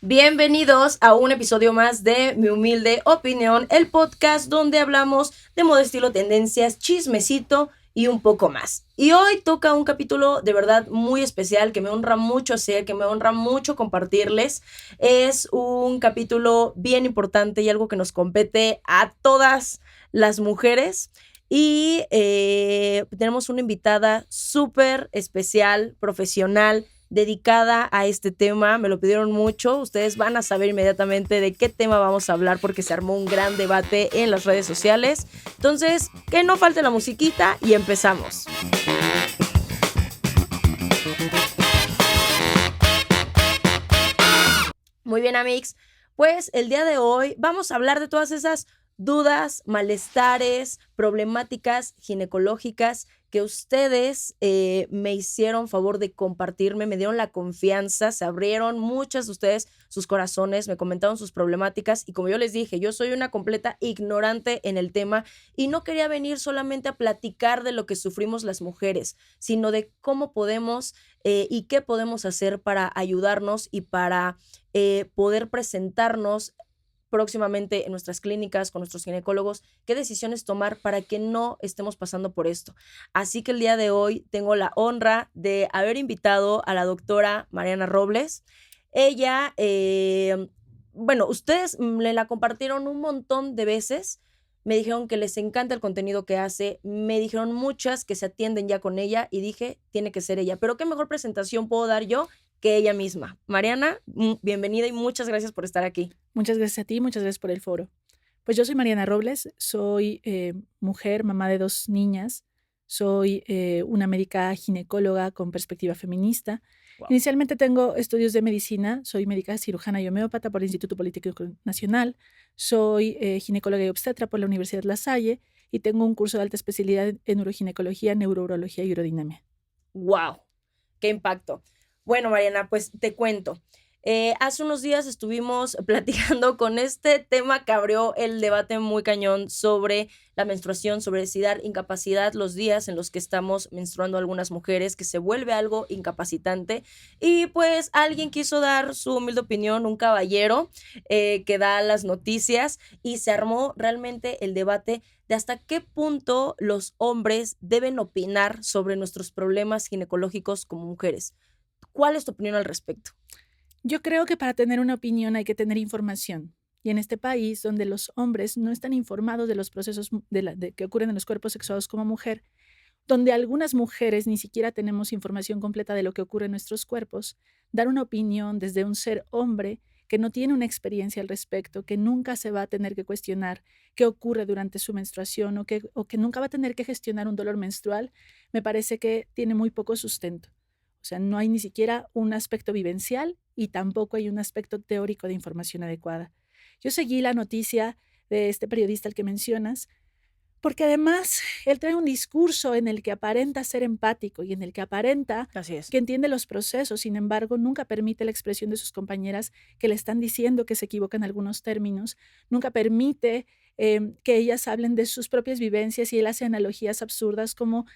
Bienvenidos a un episodio más de Mi Humilde Opinión, el podcast donde hablamos de moda, estilo, tendencias, chismecito y un poco más. Y hoy toca un capítulo de verdad muy especial que me honra mucho hacer, que me honra mucho compartirles. Es un capítulo bien importante y algo que nos compete a todas las mujeres. Y tenemos una invitada súper especial, profesional, dedicada a este tema. Me lo pidieron mucho. Ustedes van a saber inmediatamente de qué tema vamos a hablar porque se armó un gran debate en las redes sociales. Entonces, que no falte la musiquita y empezamos. Muy bien, amigos. Pues el día de hoy vamos a hablar de todas esas dudas, malestares, problemáticas ginecológicas que ustedes me hicieron favor de compartirme, me dieron la confianza, se abrieron muchas de ustedes sus corazones, me comentaron sus problemáticas y como yo les dije, yo soy una completa ignorante en el tema y no quería venir solamente a platicar de lo que sufrimos las mujeres, sino de cómo podemos y qué podemos hacer para ayudarnos y para poder presentarnos próximamente en nuestras clínicas, con nuestros ginecólogos, qué decisiones tomar para que no estemos pasando por esto. Así que el día de hoy tengo la honra de haber invitado a la doctora Mariana Robles. Ella, bueno, ustedes me la compartieron un montón de veces, me dijeron que les encanta el contenido que hace, me dijeron muchas que se atienden ya con ella y dije, tiene que ser ella. Pero qué mejor presentación puedo dar yo que ella misma. Mariana, bienvenida y muchas gracias por estar aquí. Muchas gracias a ti, muchas gracias por el foro. Pues yo soy Mariana Robles, soy mujer, mamá de 2 niñas, soy una médica ginecóloga con perspectiva feminista. Wow. Inicialmente tengo estudios de medicina, soy médica cirujana y homeópata por el Instituto Politécnico Nacional, soy ginecóloga y obstetra por la Universidad La Salle y tengo un curso de alta especialidad en uroginecología, neurourología y urodinamia. ¡Wow! ¡Qué impacto! Bueno, Mariana, pues te cuento. Hace unos días estuvimos platicando con este tema que abrió el debate muy cañón sobre la menstruación, sobre si dar incapacidad los días en los que estamos menstruando algunas mujeres, que se vuelve algo incapacitante. Y pues alguien quiso dar su humilde opinión, un caballero que da las noticias y se armó realmente el debate de hasta qué punto los hombres deben opinar sobre nuestros problemas ginecológicos como mujeres. ¿Cuál es tu opinión al respecto? Yo creo que para tener una opinión hay que tener información. Y en este país, donde los hombres no están informados de los procesos que ocurren en los cuerpos sexuados como mujer, donde algunas mujeres ni siquiera tenemos información completa de lo que ocurre en nuestros cuerpos, dar una opinión desde un ser hombre que no tiene una experiencia al respecto, que nunca se va a tener que cuestionar qué ocurre durante su menstruación o que nunca va a tener que gestionar un dolor menstrual, me parece que tiene muy poco sustento. O sea, no hay ni siquiera un aspecto vivencial y tampoco hay un aspecto teórico de información adecuada. Yo seguí la noticia de este periodista al que mencionas, porque además él trae un discurso en el que aparenta ser empático y en el que aparenta que entiende los procesos, sin embargo, nunca permite la expresión de sus compañeras que le están diciendo que se equivocan algunos términos, nunca permite que ellas hablen de sus propias vivencias y él hace analogías absurdas como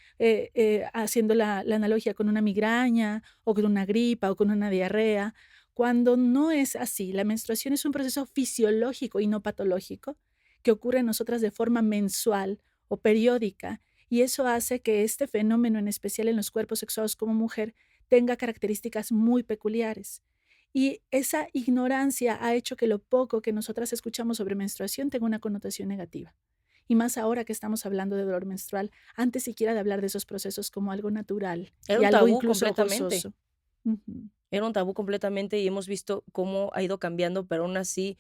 haciendo la analogía con una migraña o con una gripa o con una diarrea, cuando no es así. La menstruación es un proceso fisiológico y no patológico que ocurre en nosotras de forma mensual o periódica, y eso hace que este fenómeno, en especial en los cuerpos sexuados como mujer, tenga características muy peculiares. Y esa ignorancia ha hecho que lo poco que nosotras escuchamos sobre menstruación tenga una connotación negativa. Y más ahora que estamos hablando de dolor menstrual, antes siquiera de hablar de esos procesos como algo natural Era y un algo tabú incluso completamente. gozoso. Uh-huh. Era un tabú completamente y hemos visto cómo ha ido cambiando, pero aún así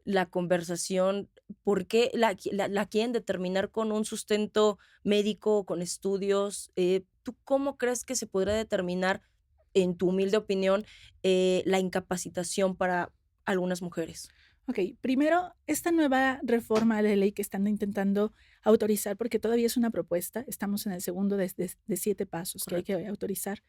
la conversación, ¿por qué la quieren determinar con un sustento médico, con estudios? ¿Tú cómo crees que se podrá determinar, en tu humilde opinión, la incapacitación para algunas mujeres? Ok, primero, esta nueva reforma de ley que están intentando autorizar, porque todavía es una propuesta, estamos en el segundo de 7 pasos que hay Correcto. que autorizar.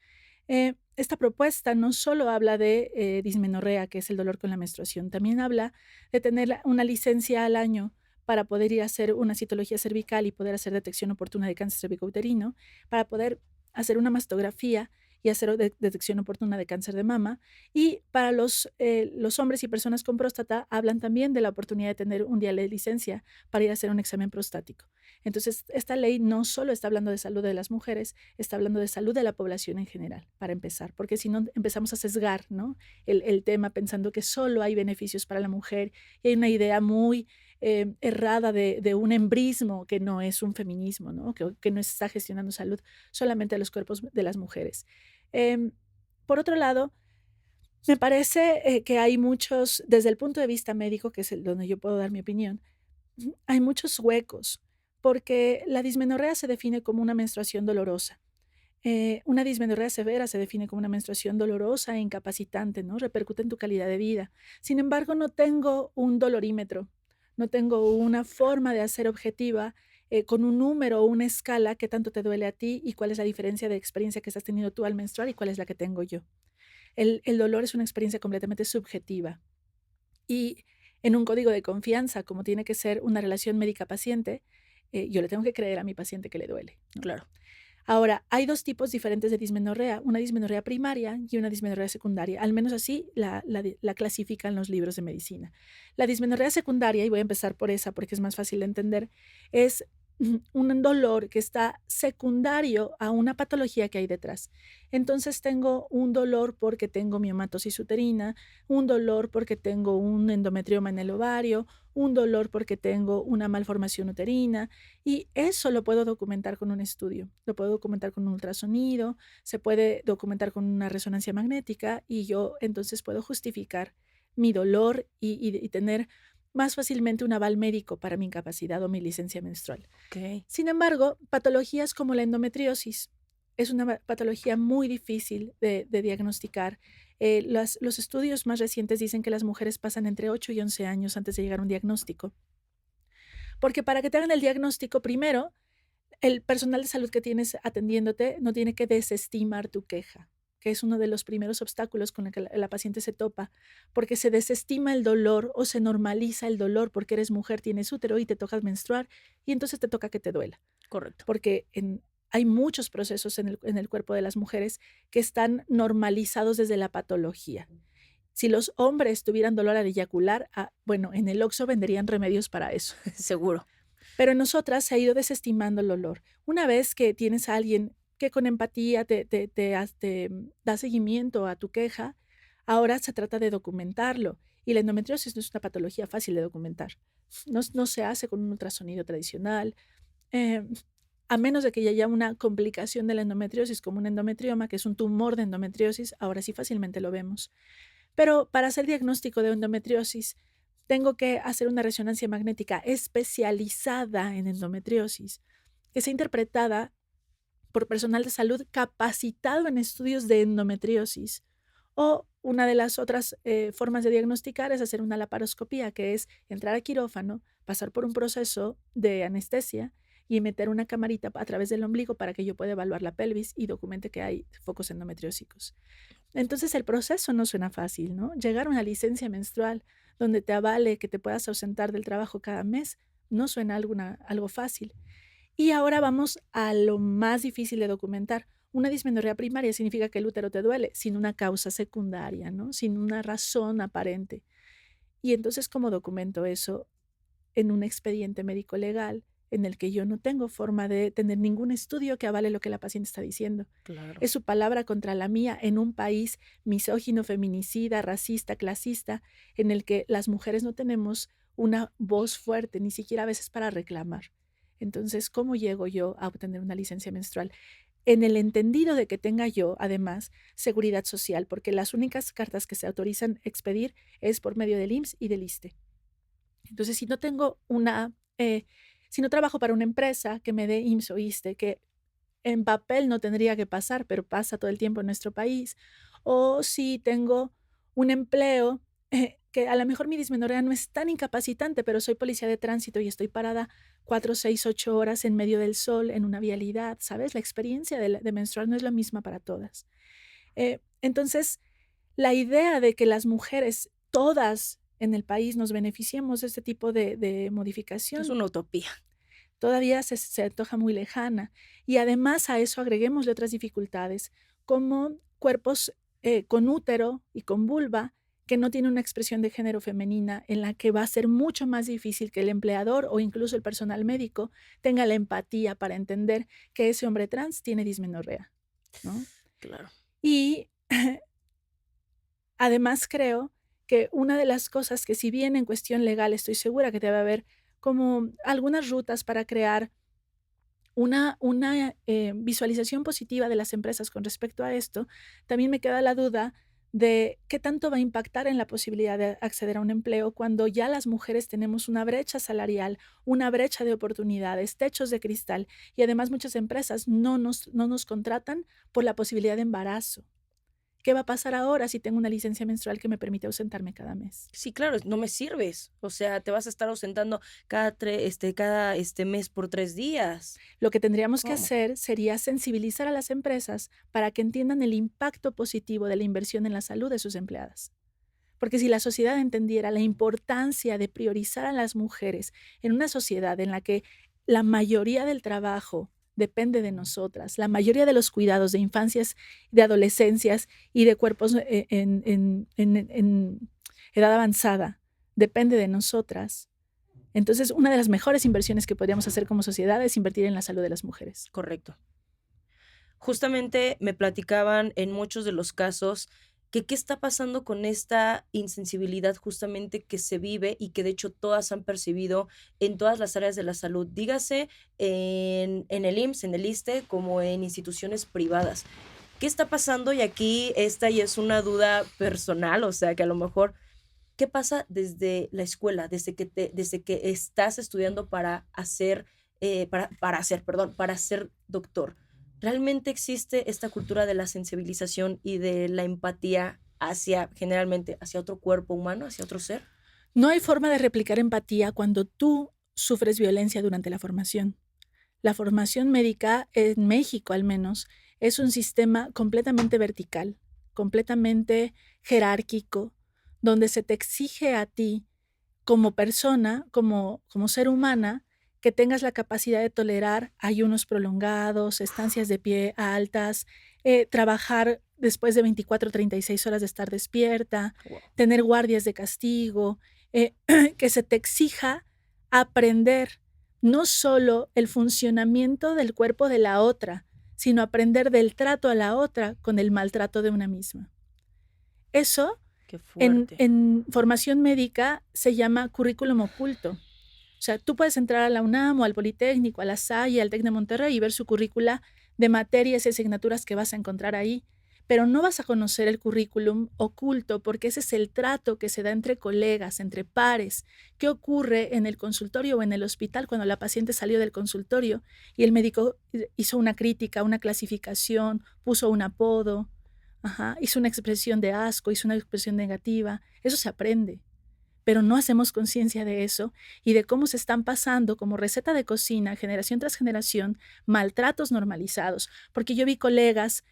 Esta propuesta no solo habla de dismenorrea, que es el dolor con la menstruación, también habla de tener una licencia al año para poder ir a hacer una citología cervical y poder hacer detección oportuna de cáncer cervicouterino, para poder hacer una mastografía y hacer detección oportuna de cáncer de mama. Y para los hombres y personas con próstata hablan también de la oportunidad de tener un día de licencia para ir a hacer un examen prostático. Entonces, esta ley no solo está hablando de salud de las mujeres, está hablando de salud de la población en general, para empezar, porque si no empezamos a sesgar, ¿no?, el tema pensando que solo hay beneficios para la mujer y hay una idea muy errada de un embrismo que no es un feminismo, ¿no?, que no está gestionando salud solamente de los cuerpos de las mujeres. Em, por otro lado, me parece que hay muchos, desde el punto de vista médico, que es donde yo puedo dar mi opinión, hay muchos huecos, porque la dismenorrea se define como una menstruación dolorosa. Una dismenorrea severa se define como una menstruación dolorosa e incapacitante, ¿no? Repercute en tu calidad de vida. Sin embargo, no tengo un dolorímetro, no tengo una forma de hacer objetiva con un número o una escala qué tanto te duele a ti y cuál es la diferencia de experiencia que estás teniendo tú al menstruar y cuál es la que tengo yo. El dolor es una experiencia completamente subjetiva y en un código de confianza, como tiene que ser una relación médica-paciente, yo le tengo que creer a mi paciente que le duele, ¿no? Claro. Ahora, hay 2 tipos diferentes de dismenorrea, una dismenorrea primaria y una dismenorrea secundaria, al menos así la clasifican los libros de medicina. La dismenorrea secundaria, y voy a empezar por esa porque es más fácil de entender, es un dolor que está secundario a una patología que hay detrás. Entonces, tengo un dolor porque tengo miomatosis uterina, un dolor porque tengo un endometrioma en el ovario, un dolor porque tengo una malformación uterina, y eso lo puedo documentar con un estudio, lo puedo documentar con un ultrasonido, se puede documentar con una resonancia magnética y yo entonces puedo justificar mi dolor y tener más fácilmente un aval médico para mi incapacidad o mi licencia menstrual. Ok. Sin embargo, patologías como la endometriosis es una patología muy difícil de diagnosticar. Los estudios más recientes dicen que las mujeres pasan entre 8 y 11 años antes de llegar a un diagnóstico. Porque para que te hagan el diagnóstico, primero, el personal de salud que tienes atendiéndote no tiene que desestimar tu queja, que es uno de los primeros obstáculos con el que la paciente se topa, porque se desestima el dolor o se normaliza el dolor porque eres mujer, tienes útero y te toca menstruar y entonces te toca que te duela, Correcto. porque hay muchos procesos en el cuerpo de las mujeres que están normalizados desde la patología. Si los hombres tuvieran dolor al eyacular, bueno, en el Oxxo venderían remedios para eso. Seguro. Pero en nosotras se ha ido desestimando el olor. Una vez que tienes a alguien que con empatía te da seguimiento a tu queja, ahora se trata de documentarlo. Y la endometriosis no es una patología fácil de documentar. No se hace con un ultrasonido tradicional, eh, a menos de que ya haya una complicación de la endometriosis, como un endometrioma, que es un tumor de endometriosis, ahora sí fácilmente lo vemos. Pero para hacer diagnóstico de endometriosis, tengo que hacer una resonancia magnética especializada en endometriosis, que sea interpretada por personal de salud capacitado en estudios de endometriosis. O una de las otras formas de diagnosticar es hacer una laparoscopía, que es entrar a quirófano, pasar por un proceso de anestesia y meter una camarita a través del ombligo para que yo pueda evaluar la pelvis y documente que hay focos endometriósicos. Entonces el proceso no suena fácil, ¿no? Llegar a una licencia menstrual donde te avale que te puedas ausentar del trabajo cada mes no suena algo fácil. Y ahora vamos a lo más difícil de documentar. Una dismenorrea primaria significa que el útero te duele sin una causa secundaria, ¿no? Sin una razón aparente. Y entonces, ¿cómo documento eso en un expediente médico legal en el que yo no tengo forma de tener ningún estudio que avale lo que la paciente está diciendo? Claro. Es su palabra contra la mía en un país misógino, feminicida, racista, clasista, en el que las mujeres no tenemos una voz fuerte, ni siquiera a veces para reclamar. Entonces, ¿cómo llego yo a obtener una licencia menstrual? En el entendido de que tenga yo, además, seguridad social, porque las únicas cartas que se autorizan expedir es por medio del IMSS y del ISSSTE. Entonces, si no trabajo para una empresa que me dé IMSS o ISSSTE, que en papel no tendría que pasar, pero pasa todo el tiempo en nuestro país, o si tengo un empleo que a lo mejor mi dismenorrea no es tan incapacitante, pero soy policía de tránsito y estoy parada 4, 6, 8 horas en medio del sol en una vialidad, ¿sabes? La experiencia de menstruar no es la misma para todas. Entonces, la idea de que las mujeres, todas en el país, nos beneficiemos de este tipo de modificación Es una utopía. todavía se antoja muy lejana. Y además a eso agreguémosle otras dificultades, como cuerpos con útero y con vulva que no tienen una expresión de género femenina, en la que va a ser mucho más difícil que el empleador o incluso el personal médico tenga la empatía para entender que ese hombre trans tiene dismenorrea, ¿no? Claro. Y además creo que una de las cosas que, si bien en cuestión legal estoy segura que debe haber como algunas rutas para crear una visualización positiva de las empresas con respecto a esto, también me queda la duda de qué tanto va a impactar en la posibilidad de acceder a un empleo cuando ya las mujeres tenemos una brecha salarial, una brecha de oportunidades, techos de cristal, y además muchas empresas no nos contratan por la posibilidad de embarazo. ¿Qué va a pasar ahora si tengo una licencia menstrual que me permite ausentarme cada mes? Sí, claro, no me sirves. O sea, te vas a estar ausentando cada mes por 3 días. Lo que tendríamos que ¿Cómo? hacer sería sensibilizar a las empresas para que entiendan el impacto positivo de la inversión en la salud de sus empleadas. Porque si la sociedad entendiera la importancia de priorizar a las mujeres en una sociedad en la que la mayoría del trabajo depende de nosotras, la mayoría de los cuidados de infancias, de adolescencias y de cuerpos en edad avanzada depende de nosotras, entonces una de las mejores inversiones que podríamos hacer como sociedad es invertir en la salud de las mujeres. Correcto. Justamente me platicaban en muchos de los casos que qué está pasando con esta insensibilidad justamente que se vive y que de hecho todas han percibido en todas las áreas de la salud, dígase en el IMSS, en el ISSSTE, como en instituciones privadas. ¿Qué está pasando? Y aquí esta ya es una duda personal, o sea que a lo mejor, ¿qué pasa desde la escuela, desde que estás estudiando para ser doctor? ¿Realmente existe esta cultura de la sensibilización y de la empatía generalmente, hacia otro cuerpo humano, hacia otro ser? No hay forma de replicar empatía cuando tú sufres violencia durante la formación. La formación médica, en México al menos, es un sistema completamente vertical, completamente jerárquico, donde se te exige a ti como persona, como ser humana, que tengas la capacidad de tolerar ayunos prolongados, estancias de pie altas, trabajar después de 24 o 36 horas de estar despierta, Wow. tener guardias de castigo, que se te exija aprender no solo el funcionamiento del cuerpo de la otra, sino aprender del trato a la otra con el maltrato de una misma. Eso Qué fuerte. en formación médica se llama currículum oculto. O sea, tú puedes entrar a la UNAM o al Politécnico, a la SAI, al TEC de Monterrey y ver su currícula de materias y asignaturas que vas a encontrar ahí, pero no vas a conocer el currículum oculto porque ese es el trato que se da entre colegas, entre pares. ¿Qué ocurre en el consultorio o en el hospital cuando la paciente salió del consultorio y el médico hizo una crítica, una clasificación, puso un apodo, hizo una expresión de asco, hizo una expresión negativa? Eso se aprende, pero no hacemos conciencia de eso y de cómo se están pasando como receta de cocina, generación tras generación, maltratos normalizados. Porque yo vi colegas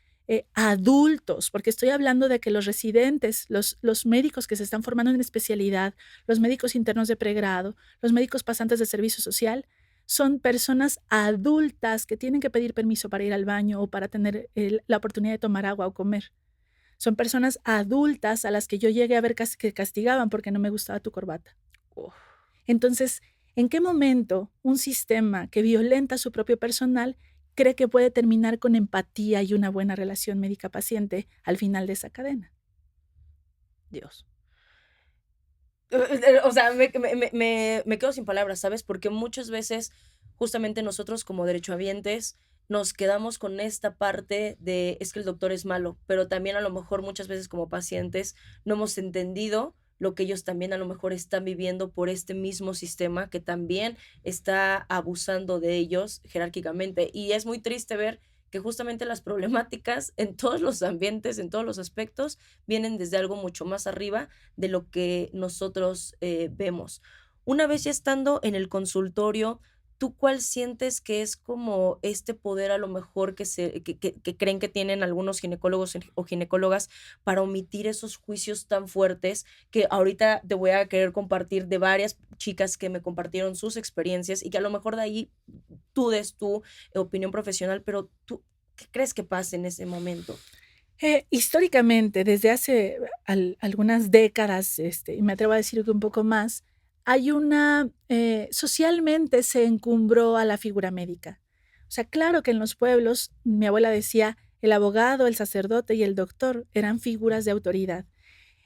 adultos, porque estoy hablando de que los residentes, los médicos que se están formando en especialidad, los médicos internos de pregrado, los médicos pasantes de servicio social, son personas adultas que tienen que pedir permiso para ir al baño o para tener la oportunidad de tomar agua o comer. Son personas adultas a las que yo llegué a ver que castigaban porque no me gustaba tu corbata. Uf. Entonces, ¿en qué momento un sistema que violenta a su propio personal cree que puede terminar con empatía y una buena relación médica-paciente al final de esa cadena? Dios. O sea, me quedo sin palabras, ¿sabes? Porque muchas veces, justamente nosotros como derechohabientes, nos quedamos con esta parte de es que el doctor es malo, pero también a lo mejor muchas veces como pacientes no hemos entendido lo que ellos también a lo mejor están viviendo por este mismo sistema que también está abusando de ellos jerárquicamente. Y es muy triste ver que justamente las problemáticas en todos los ambientes, en todos los aspectos, vienen desde algo mucho más arriba de lo que nosotros vemos. Una vez ya estando en el consultorio, ¿tú cuál sientes que es como este poder a lo mejor que creen que tienen algunos ginecólogos o ginecólogas para omitir esos juicios tan fuertes que ahorita te voy a querer compartir de varias chicas que me compartieron sus experiencias y que a lo mejor de ahí tú des tu opinión profesional, pero tú, ¿qué crees que pase en ese momento? Históricamente, desde hace algunas décadas, y me atrevo a decir que un poco más, hay socialmente se encumbró a la figura médica. O sea, claro que en los pueblos, mi abuela decía, el abogado, el sacerdote y el doctor eran figuras de autoridad.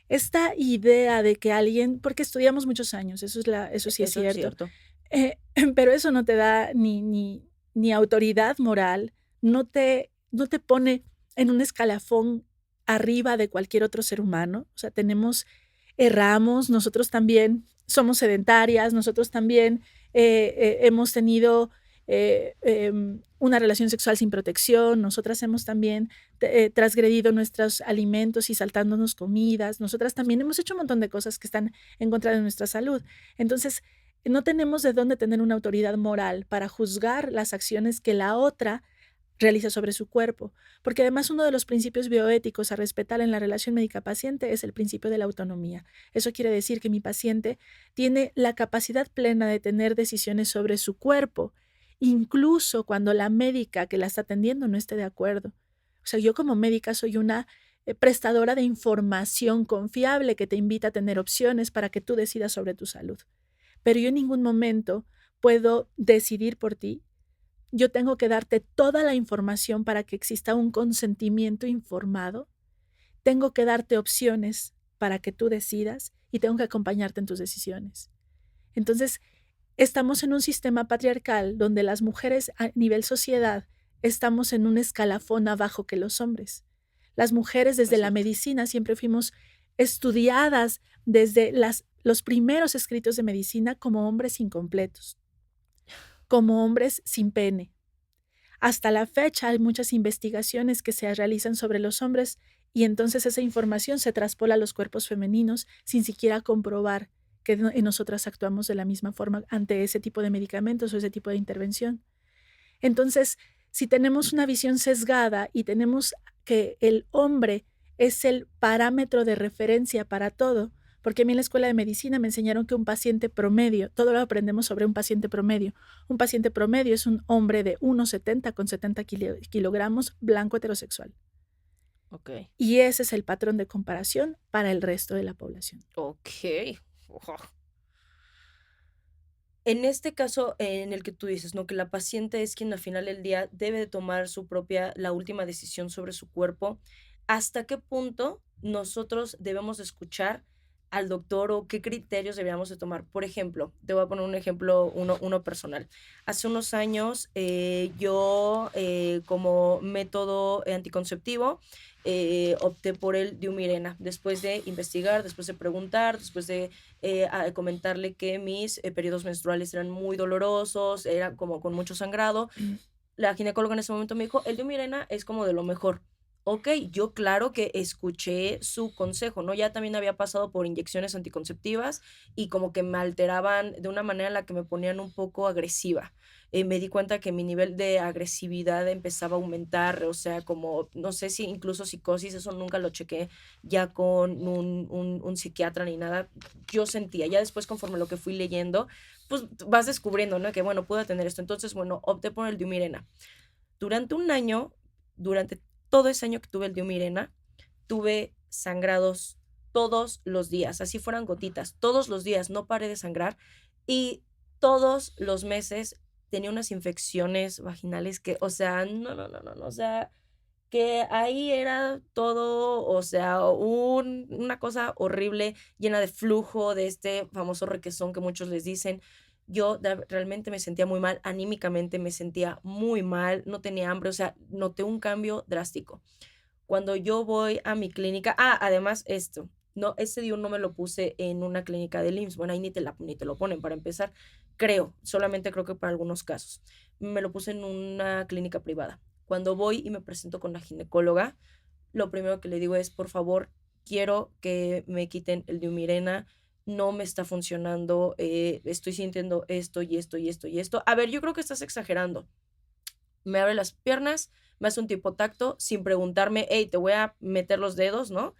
Esta idea de que alguien, porque estudiamos muchos años, eso sí es Eso es cierto, cierto. eh, pero eso no te da ni autoridad moral, no te pone en un escalafón arriba de cualquier otro ser humano. O sea, erramos, nosotros también somos sedentarias, nosotros también hemos tenido una relación sexual sin protección, nosotras hemos también transgredido nuestros alimentos y saltándonos comidas, nosotras también hemos hecho un montón de cosas que están en contra de nuestra salud. Entonces, no tenemos de dónde tener una autoridad moral para juzgar las acciones que la otra realiza sobre su cuerpo, porque además uno de los principios bioéticos a respetar en la relación médica-paciente es el principio de la autonomía. Eso quiere decir que mi paciente tiene la capacidad plena de tener decisiones sobre su cuerpo, incluso cuando la médica que la está atendiendo no esté de acuerdo. O sea, yo como médica soy una prestadora de información confiable que te invita a tener opciones para que tú decidas sobre tu salud. Pero yo en ningún momento puedo decidir por ti. Yo tengo que darte toda la información para que exista un consentimiento informado. Tengo que darte opciones para que tú decidas y tengo que acompañarte en tus decisiones. Entonces, estamos en un sistema patriarcal donde las mujeres a nivel sociedad estamos en un escalafón abajo que los hombres. Las mujeres desde la Exacto. medicina siempre fuimos estudiadas desde los primeros escritos de medicina como hombres incompletos, como hombres sin pene. Hasta la fecha hay muchas investigaciones que se realizan sobre los hombres y entonces esa información se traspola a los cuerpos femeninos sin siquiera comprobar que nosotras actuamos de la misma forma ante ese tipo de medicamentos o ese tipo de intervención. Entonces, si tenemos una visión sesgada y tenemos que el hombre es el parámetro de referencia para todo, porque a mí en la escuela de medicina me enseñaron que un paciente promedio, todo lo aprendemos sobre un paciente promedio. Un paciente promedio es un hombre de 1,70 con 70 kilogramos, blanco heterosexual. Ok. Y ese es el patrón de comparación para el resto de la población. Ok. Ujú. En este caso en el que tú dices, ¿no? Que la paciente es quien al final del día debe de tomar la última decisión sobre su cuerpo. ¿Hasta qué punto nosotros debemos escuchar al doctor o qué criterios deberíamos de tomar? Por ejemplo, te voy a poner un ejemplo, uno personal. Hace unos años yo como método anticonceptivo opté por el Diumirena, después de investigar, después de preguntar, después de a comentarle que mis periodos menstruales eran muy dolorosos, era como con mucho sangrado. La ginecóloga en ese momento me dijo, el Diumirena es como de lo mejor. Ok, yo claro que escuché su consejo, ¿no? Ya también había pasado por inyecciones anticonceptivas y como que me alteraban de una manera en la que me ponían un poco agresiva. Me di cuenta que mi nivel de agresividad empezaba a aumentar, o sea, como, no sé si incluso psicosis, eso nunca lo chequé ya con un psiquiatra ni nada. Yo sentía, ya después conforme lo que fui leyendo, pues vas descubriendo, ¿no? Que bueno, puedo tener esto. Entonces, bueno, opté por el Diumirena. Durante un año, durante todo ese año que tuve el Diumirena, tuve sangrados todos los días, así fueran gotitas, todos los días, no paré de sangrar y todos los meses tenía unas infecciones vaginales que, o sea, no, o sea, que ahí era todo, o sea, una cosa horrible, llena de flujo, de este famoso requesón que muchos les dicen. Yo realmente me sentía muy mal, anímicamente me sentía muy mal, no tenía hambre, o sea, noté un cambio drástico. Cuando yo voy a mi clínica, además esto, no, ese día no me lo puse en una clínica del IMSS, bueno, ahí ni te lo ponen para empezar, creo, solamente creo que para algunos casos. Me lo puse en una clínica privada. Cuando voy y me presento con la ginecóloga, lo primero que le digo es, por favor, quiero que me quiten el Diumirena, no me está funcionando, estoy sintiendo esto y esto y esto y esto. A ver, yo creo que estás exagerando. Me abre las piernas, me hace un tipo tacto sin preguntarme, hey, te voy a meter los dedos, ¿no?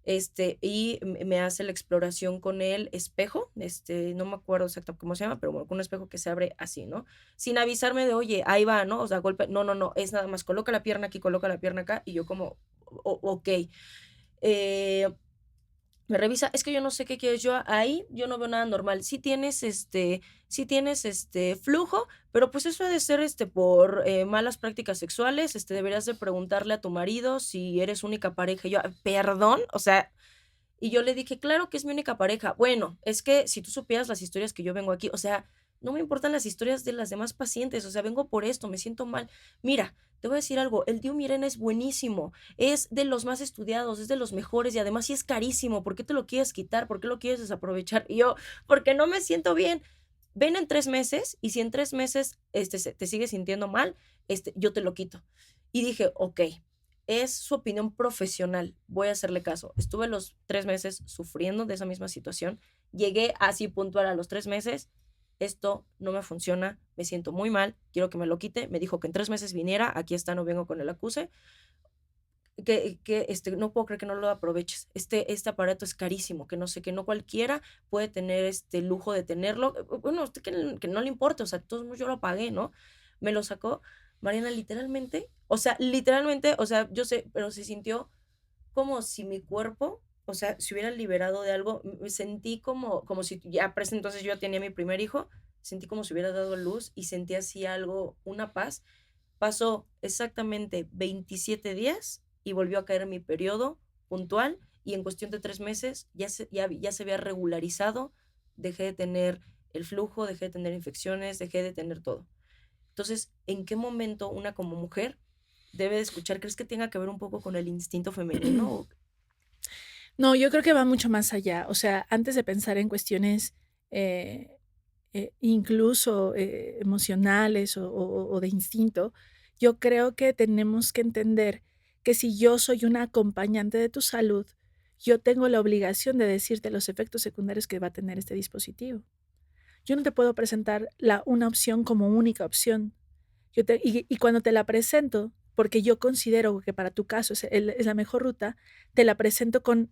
Y me hace la exploración con el espejo, no me acuerdo exactamente cómo se llama, pero bueno, con un espejo que se abre así, ¿no? Sin avisarme de, oye, ahí va, ¿no? O sea, golpe, no, es nada más, coloca la pierna aquí, coloca la pierna acá, y yo como, ok. Eh, Me revisa, es que yo no sé qué quieres, yo ahí yo no veo nada normal. Sí tienes flujo, pero pues eso ha de ser por malas prácticas sexuales, deberías de preguntarle a tu marido si eres única pareja. Y yo, perdón, o sea, y yo le dije, claro que es mi única pareja. Bueno, es que si tú supieras las historias que yo vengo aquí, o sea, no me importan las historias de las demás pacientes, o sea, vengo por esto, me siento mal. Mira, te voy a decir algo, el Dio Mirena es buenísimo, es de los más estudiados, es de los mejores y además sí es carísimo. ¿Por qué te lo quieres quitar? ¿Por qué lo quieres desaprovechar? Y yo, porque no me siento bien. Ven en 3 meses y si en 3 meses te sigues sintiendo mal, yo te lo quito. Y dije, ok, es su opinión profesional, voy a hacerle caso. Estuve los 3 meses sufriendo de esa misma situación, llegué así puntual a los 3 meses, esto no me funciona, me siento muy mal, quiero que me lo quite, me dijo que en 3 meses viniera, aquí está, no vengo con el acuse, no puedo creer que no lo aproveches, este aparato es carísimo, que no sé, que no cualquiera puede tener este lujo de tenerlo, bueno, que no le importa, o sea, todos yo lo pagué, ¿no? Me lo sacó, Mariana, literalmente, o sea, yo sé, pero se sintió como si mi cuerpo, o sea, se hubiera liberado de algo, me sentí como si ya, para ese entonces yo ya tenía mi primer hijo, sentí como si hubiera dado luz y sentí así algo, una paz. Pasó exactamente 27 días y volvió a caer mi periodo puntual y en cuestión de 3 meses ya se había regularizado, dejé de tener el flujo, dejé de tener infecciones, dejé de tener todo. Entonces, ¿en qué momento una como mujer debe de escuchar? ¿Crees que tenga que ver un poco con el instinto femenino? No, yo creo que va mucho más allá. O sea, antes de pensar en cuestiones eh, incluso emocionales o de instinto, yo creo que tenemos que entender que si yo soy una acompañante de tu salud, yo tengo la obligación de decirte los efectos secundarios que va a tener este dispositivo. Yo no te puedo presentar una opción como única opción. Y cuando te la presento, porque yo considero que para tu caso es la mejor ruta, te la presento con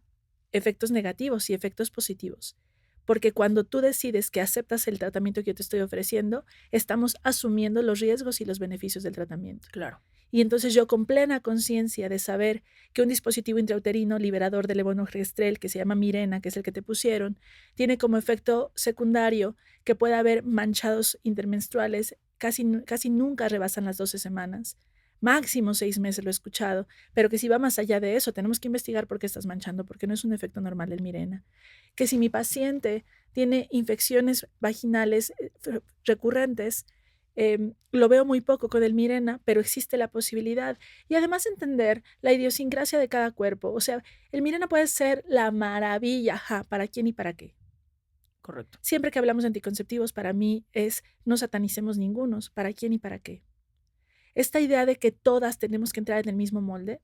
efectos negativos y efectos positivos. Porque cuando tú decides que aceptas el tratamiento que yo te estoy ofreciendo, estamos asumiendo los riesgos y los beneficios del tratamiento. Claro. Y entonces yo con plena conciencia de saber que un dispositivo intrauterino liberador de levonorgestrel, que se llama Mirena, que es el que te pusieron, tiene como efecto secundario que puede haber manchados intermenstruales, casi nunca rebasan las 12 semanas. Máximo 6 meses lo he escuchado, pero que si va más allá de eso, tenemos que investigar por qué estás manchando, porque no es un efecto normal del Mirena. Que si mi paciente tiene infecciones vaginales recurrentes, lo veo muy poco con el Mirena, pero existe la posibilidad. Y además entender la idiosincrasia de cada cuerpo. O sea, el Mirena puede ser la maravilla, para quién y para qué. Correcto. Siempre que hablamos de anticonceptivos, para mí es no satanicemos ningunos, para quién y para qué. Esta idea de que todas tenemos que entrar en el mismo molde,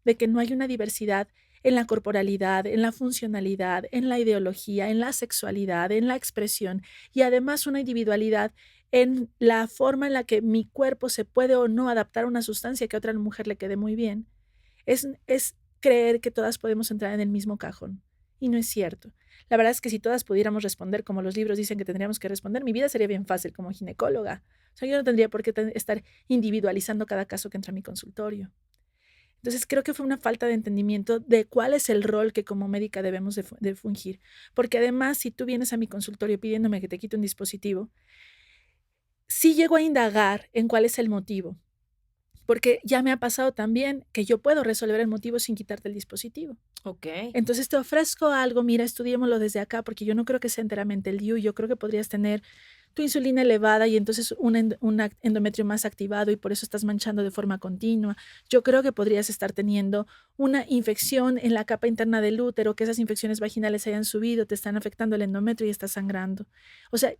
de que no hay una diversidad en la corporalidad, en la funcionalidad, en la ideología, en la sexualidad, en la expresión y además una individualidad en la forma en la que mi cuerpo se puede o no adaptar a una sustancia que a otra mujer le quede muy bien, es creer que todas podemos entrar en el mismo cajón. Y no es cierto. La verdad es que si todas pudiéramos responder como los libros dicen que tendríamos que responder, mi vida sería bien fácil como ginecóloga. O sea, yo no tendría por qué estar individualizando cada caso que entra a mi consultorio. Entonces creo que fue una falta de entendimiento de cuál es el rol que como médica debemos de fungir. Porque además, si tú vienes a mi consultorio pidiéndome que te quite un dispositivo, sí llego a indagar en cuál es el motivo. Porque ya me ha pasado también que yo puedo resolver el motivo sin quitarte el dispositivo. Ok. Entonces te ofrezco algo, mira, estudiémoslo desde acá, porque yo no creo que sea enteramente el DIU, yo creo que podrías tener tu insulina elevada y entonces un endometrio más activado y por eso estás manchando de forma continua. Yo creo que podrías estar teniendo una infección en la capa interna del útero, que esas infecciones vaginales hayan subido, te están afectando el endometrio y estás sangrando. O sea,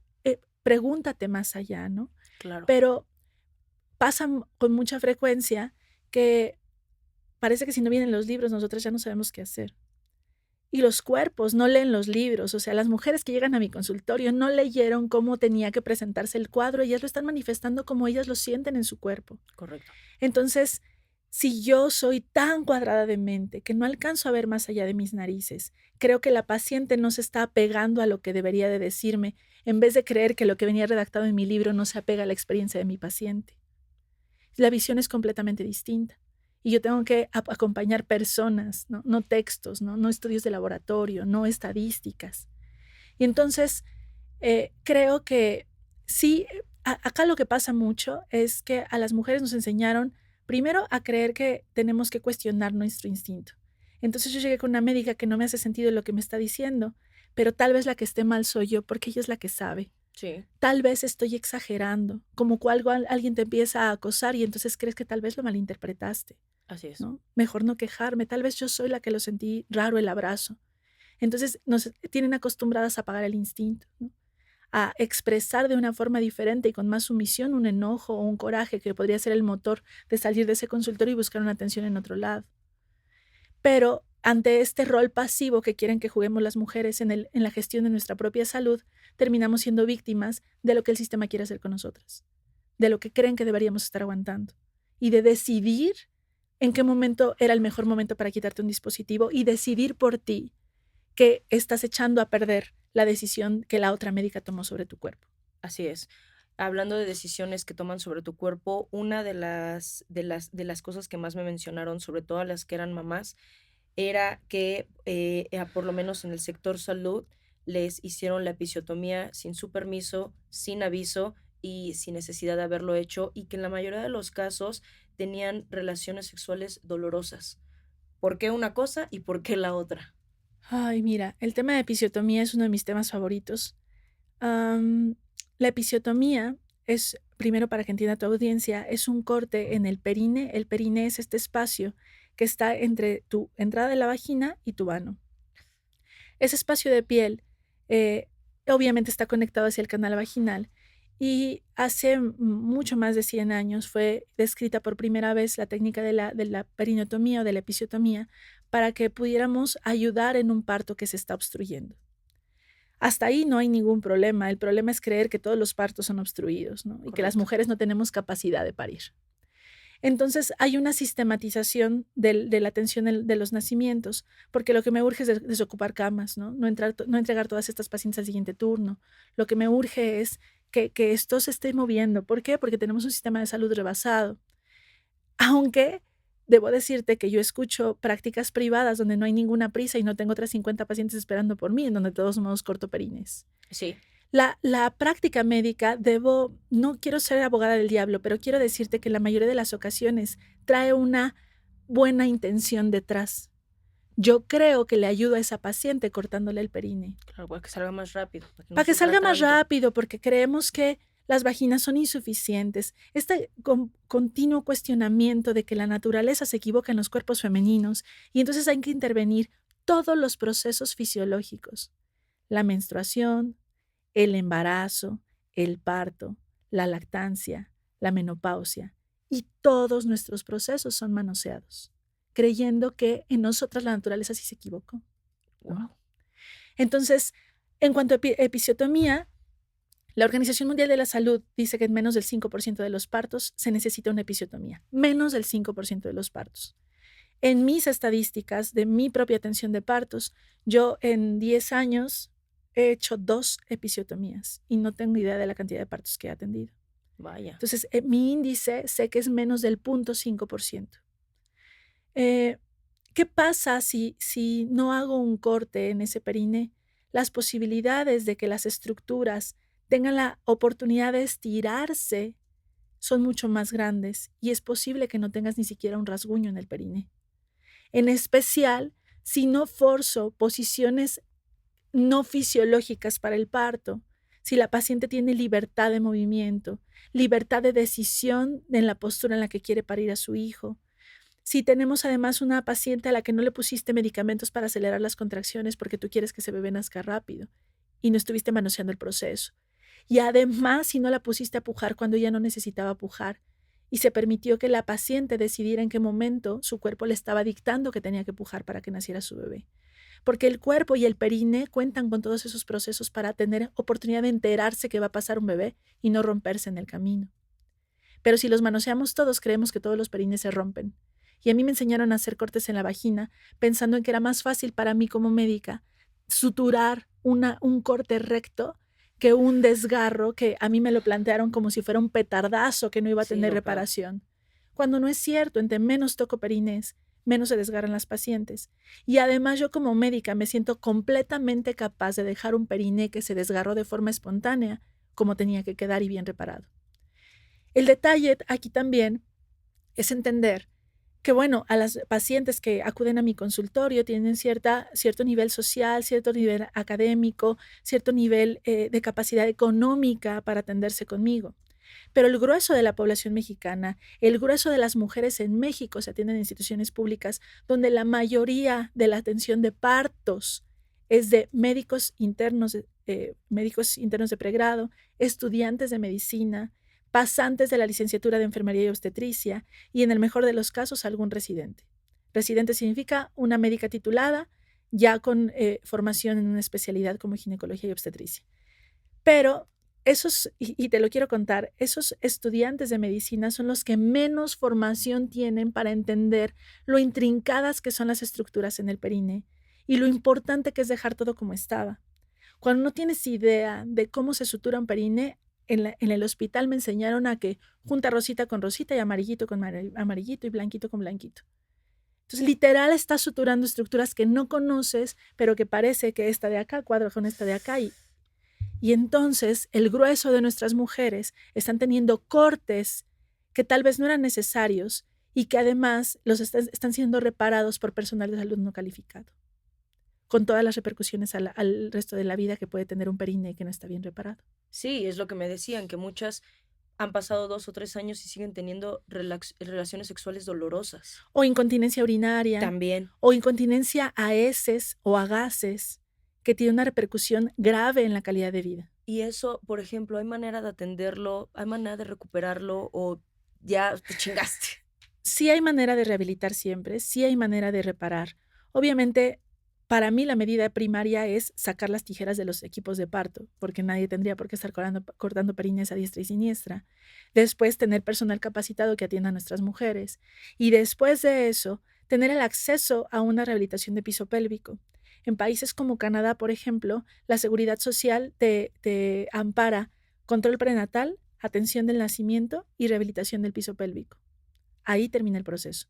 pregúntate más allá, ¿no? Claro. Pero pasa con mucha frecuencia que parece que si no vienen los libros, nosotras ya no sabemos qué hacer. Y los cuerpos no leen los libros, o sea, las mujeres que llegan a mi consultorio no leyeron cómo tenía que presentarse el cuadro, ellas lo están manifestando como ellas lo sienten en su cuerpo. Correcto. Entonces, si yo soy tan cuadrada de mente que no alcanzo a ver más allá de mis narices, creo que la paciente no se está apegando a lo que debería de decirme, en vez de creer que lo que venía redactado en mi libro no se apega a la experiencia de mi paciente. La visión es completamente distinta. y yo tengo que acompañar personas, ¿no? No textos, ¿no? No estudios de laboratorio, no estadísticas. Y entonces creo que sí, acá lo que pasa mucho es que a las mujeres nos enseñaron primero a creer que tenemos que cuestionar nuestro instinto. Entonces yo llegué con una médica que no me hace sentido lo que me está diciendo, pero tal vez la que esté mal soy yo porque ella es la que sabe. Sí, Tal vez estoy exagerando, como cuando alguien te empieza a acosar y entonces crees que tal vez lo malinterpretaste, así es. ¿no? Mejor no quejarme, tal vez yo soy la que lo sentí raro el abrazo. Entonces nos tienen acostumbradas a apagar el instinto, ¿no? A expresar de una forma diferente y con más sumisión un enojo o un coraje que podría ser el motor de salir de ese consultorio y buscar una atención en otro lado. Pero ante este rol pasivo que quieren que juguemos las mujeres en la gestión de nuestra propia salud, terminamos siendo víctimas de lo que el sistema quiere hacer con nosotras, de lo que creen que deberíamos estar aguantando y de decidir en qué momento era el mejor momento para quitarte un dispositivo y decidir por ti que estás echando a perder la decisión que la otra médica tomó sobre tu cuerpo. Así es. Hablando de decisiones que toman sobre tu cuerpo, una de las cosas que más me mencionaron, sobre todo a las que eran mamás, era que por lo menos en el sector salud les hicieron la episiotomía sin su permiso, sin aviso y sin necesidad de haberlo hecho, y que en la mayoría de los casos tenían relaciones sexuales dolorosas. ¿Por qué una cosa y por qué la otra? Ay, mira, el tema de episiotomía es uno de mis temas favoritos. Am, la episiotomía es, primero para que entienda tu audiencia, es un corte en el perine. El perine es este espacio que está entre tu entrada de la vagina y tu ano. Ese espacio de piel obviamente está conectado hacia el canal vaginal y hace mucho más de 100 años fue descrita por primera vez la técnica de la perinotomía o de la episiotomía para que pudiéramos ayudar en un parto que se está obstruyendo. Hasta ahí no hay ningún problema. El problema es creer que todos los partos son obstruidos, ¿no? Y que las Correcto. mujeres no tenemos capacidad de parir. Entonces hay una sistematización de la atención de los nacimientos, porque lo que me urge es desocupar camas, ¿no? No entregar todas estas pacientes al siguiente turno. Lo que me urge es que esto se esté moviendo. ¿Por qué? Porque tenemos un sistema de salud rebasado. Aunque debo decirte que yo escucho prácticas privadas donde no hay ninguna prisa y no tengo otras 50 pacientes esperando por mí, en donde de todos modos corto perines. Sí, La práctica médica, no quiero ser abogada del diablo, pero quiero decirte que en la mayoría de las ocasiones trae una buena intención detrás. Yo creo que le ayudo a esa paciente cortándole el perine. claro, para que salga más rápido, para que no Para que sufra salga más tanto. rápido, porque creemos que las vaginas son insuficientes. Este continuo cuestionamiento de que la naturaleza se equivoca en los cuerpos femeninos y entonces hay que intervenir todos los procesos fisiológicos. La menstruación, el embarazo, el parto, la lactancia, la menopausia y todos nuestros procesos son manoseados, creyendo que en nosotras la naturaleza sí se equivocó, ¿no? Wow. Entonces, en cuanto a episiotomía, la Organización Mundial de la Salud dice que en menos del 5% de los partos se necesita una episiotomía, menos del 5% de los partos. En mis estadísticas de mi propia atención de partos, yo en 10 años he hecho 2 episiotomías y no tengo idea de la cantidad de partos que he atendido. Vaya. Entonces, mi índice sé que es menos del 0.5%. ¿Qué pasa si no hago un corte en ese perine? Las posibilidades de que las estructuras tengan la oportunidad de estirarse son mucho más grandes y es posible que no tengas ni siquiera un rasguño en el perine. En especial, si no forzo posiciones no fisiológicas para el parto, si la paciente tiene libertad de movimiento, libertad de decisión en la postura en la que quiere parir a su hijo, si tenemos además una paciente a la que no le pusiste medicamentos para acelerar las contracciones porque tú quieres que ese bebé nazca rápido y no estuviste manoseando el proceso, y además si no la pusiste a pujar cuando ella no necesitaba pujar y se permitió que la paciente decidiera en qué momento su cuerpo le estaba dictando que tenía que pujar para que naciera su bebé. Porque el cuerpo y el perine cuentan con todos esos procesos para tener oportunidad de enterarse que va a pasar un bebé y no romperse en el camino. Pero si los manoseamos todos, creemos que todos los perines se rompen. Y a mí me enseñaron a hacer cortes en la vagina pensando en que era más fácil para mí como médica suturar un corte recto que un desgarro que a mí me lo plantearon como si fuera un petardazo que no iba a Sí, tener no, claro. reparación. cuando no es cierto. Entre menos toco perinés, menos se desgarran las pacientes. Y además yo como médica me siento completamente capaz de dejar un periné que se desgarró de forma espontánea como tenía que quedar y bien reparado. El detalle aquí también es entender que, bueno, a las pacientes que acuden a mi consultorio tienen cierto nivel social, cierto nivel académico, cierto nivel de capacidad económica para atenderse conmigo. Pero el grueso de la población mexicana, el grueso de las mujeres en México se atienden en instituciones públicas donde la mayoría de la atención de partos es de médicos internos de pregrado, estudiantes de medicina, pasantes de la licenciatura de enfermería y obstetricia y, en el mejor de los casos, algún residente. Residente significa una médica titulada ya con formación en una especialidad como ginecología y obstetricia. Pero y te lo quiero contar, esos estudiantes de medicina son los que menos formación tienen para entender lo intrincadas que son las estructuras en el perine y lo importante que es dejar todo como estaba. Cuando no tienes idea de cómo se sutura un perine, en el hospital me enseñaron a que junta rosita con rosita y amarillito con amarillito y blanquito con blanquito. Entonces, literal, estás suturando estructuras que no conoces, pero que parece que esta de acá cuadra con esta de acá. Y entonces el grueso de nuestras mujeres están teniendo cortes que tal vez no eran necesarios y que además están siendo reparados por personal de salud no calificado, con todas las repercusiones al resto de la vida que puede tener un perine que no está bien reparado. Sí, es lo que me decían, que muchas han pasado 2 o 3 años y siguen teniendo relaciones sexuales dolorosas. O incontinencia urinaria. También. O incontinencia a heces o a gases, que tiene una repercusión grave en la calidad de vida. Y eso, por ejemplo, ¿hay manera de atenderlo? ¿Hay manera de recuperarlo? ¿O ya te chingaste? Sí hay manera de rehabilitar siempre, sí hay manera de reparar. Obviamente, para mí la medida primaria es sacar las tijeras de los equipos de parto, porque nadie tendría por qué estar cortando perines a diestra y siniestra. Después, tener personal capacitado que atienda a nuestras mujeres. Y después de eso, tener el acceso a una rehabilitación de piso pélvico. En países como Canadá, por ejemplo, la seguridad social te ampara control prenatal, atención del nacimiento y rehabilitación del piso pélvico. Ahí termina el proceso.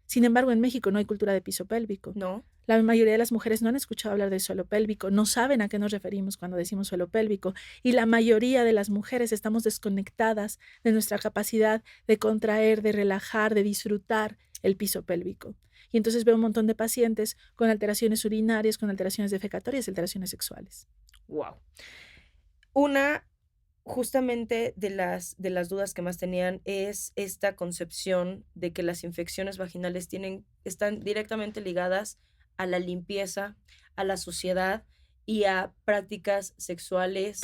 Sin embargo, en México no hay cultura de piso pélvico. No. La mayoría de las mujeres no han escuchado hablar del suelo pélvico, no saben a qué nos referimos cuando decimos suelo pélvico, y la mayoría de las mujeres estamos desconectadas de nuestra capacidad de contraer, de relajar, de disfrutar el piso pélvico. Y entonces veo un montón de pacientes con alteraciones urinarias, con alteraciones defecatorias, alteraciones sexuales. Wow. Una, justamente de las dudas que más tenían es esta concepción de que las infecciones vaginales están directamente ligadas a la limpieza, a la suciedad y a prácticas sexuales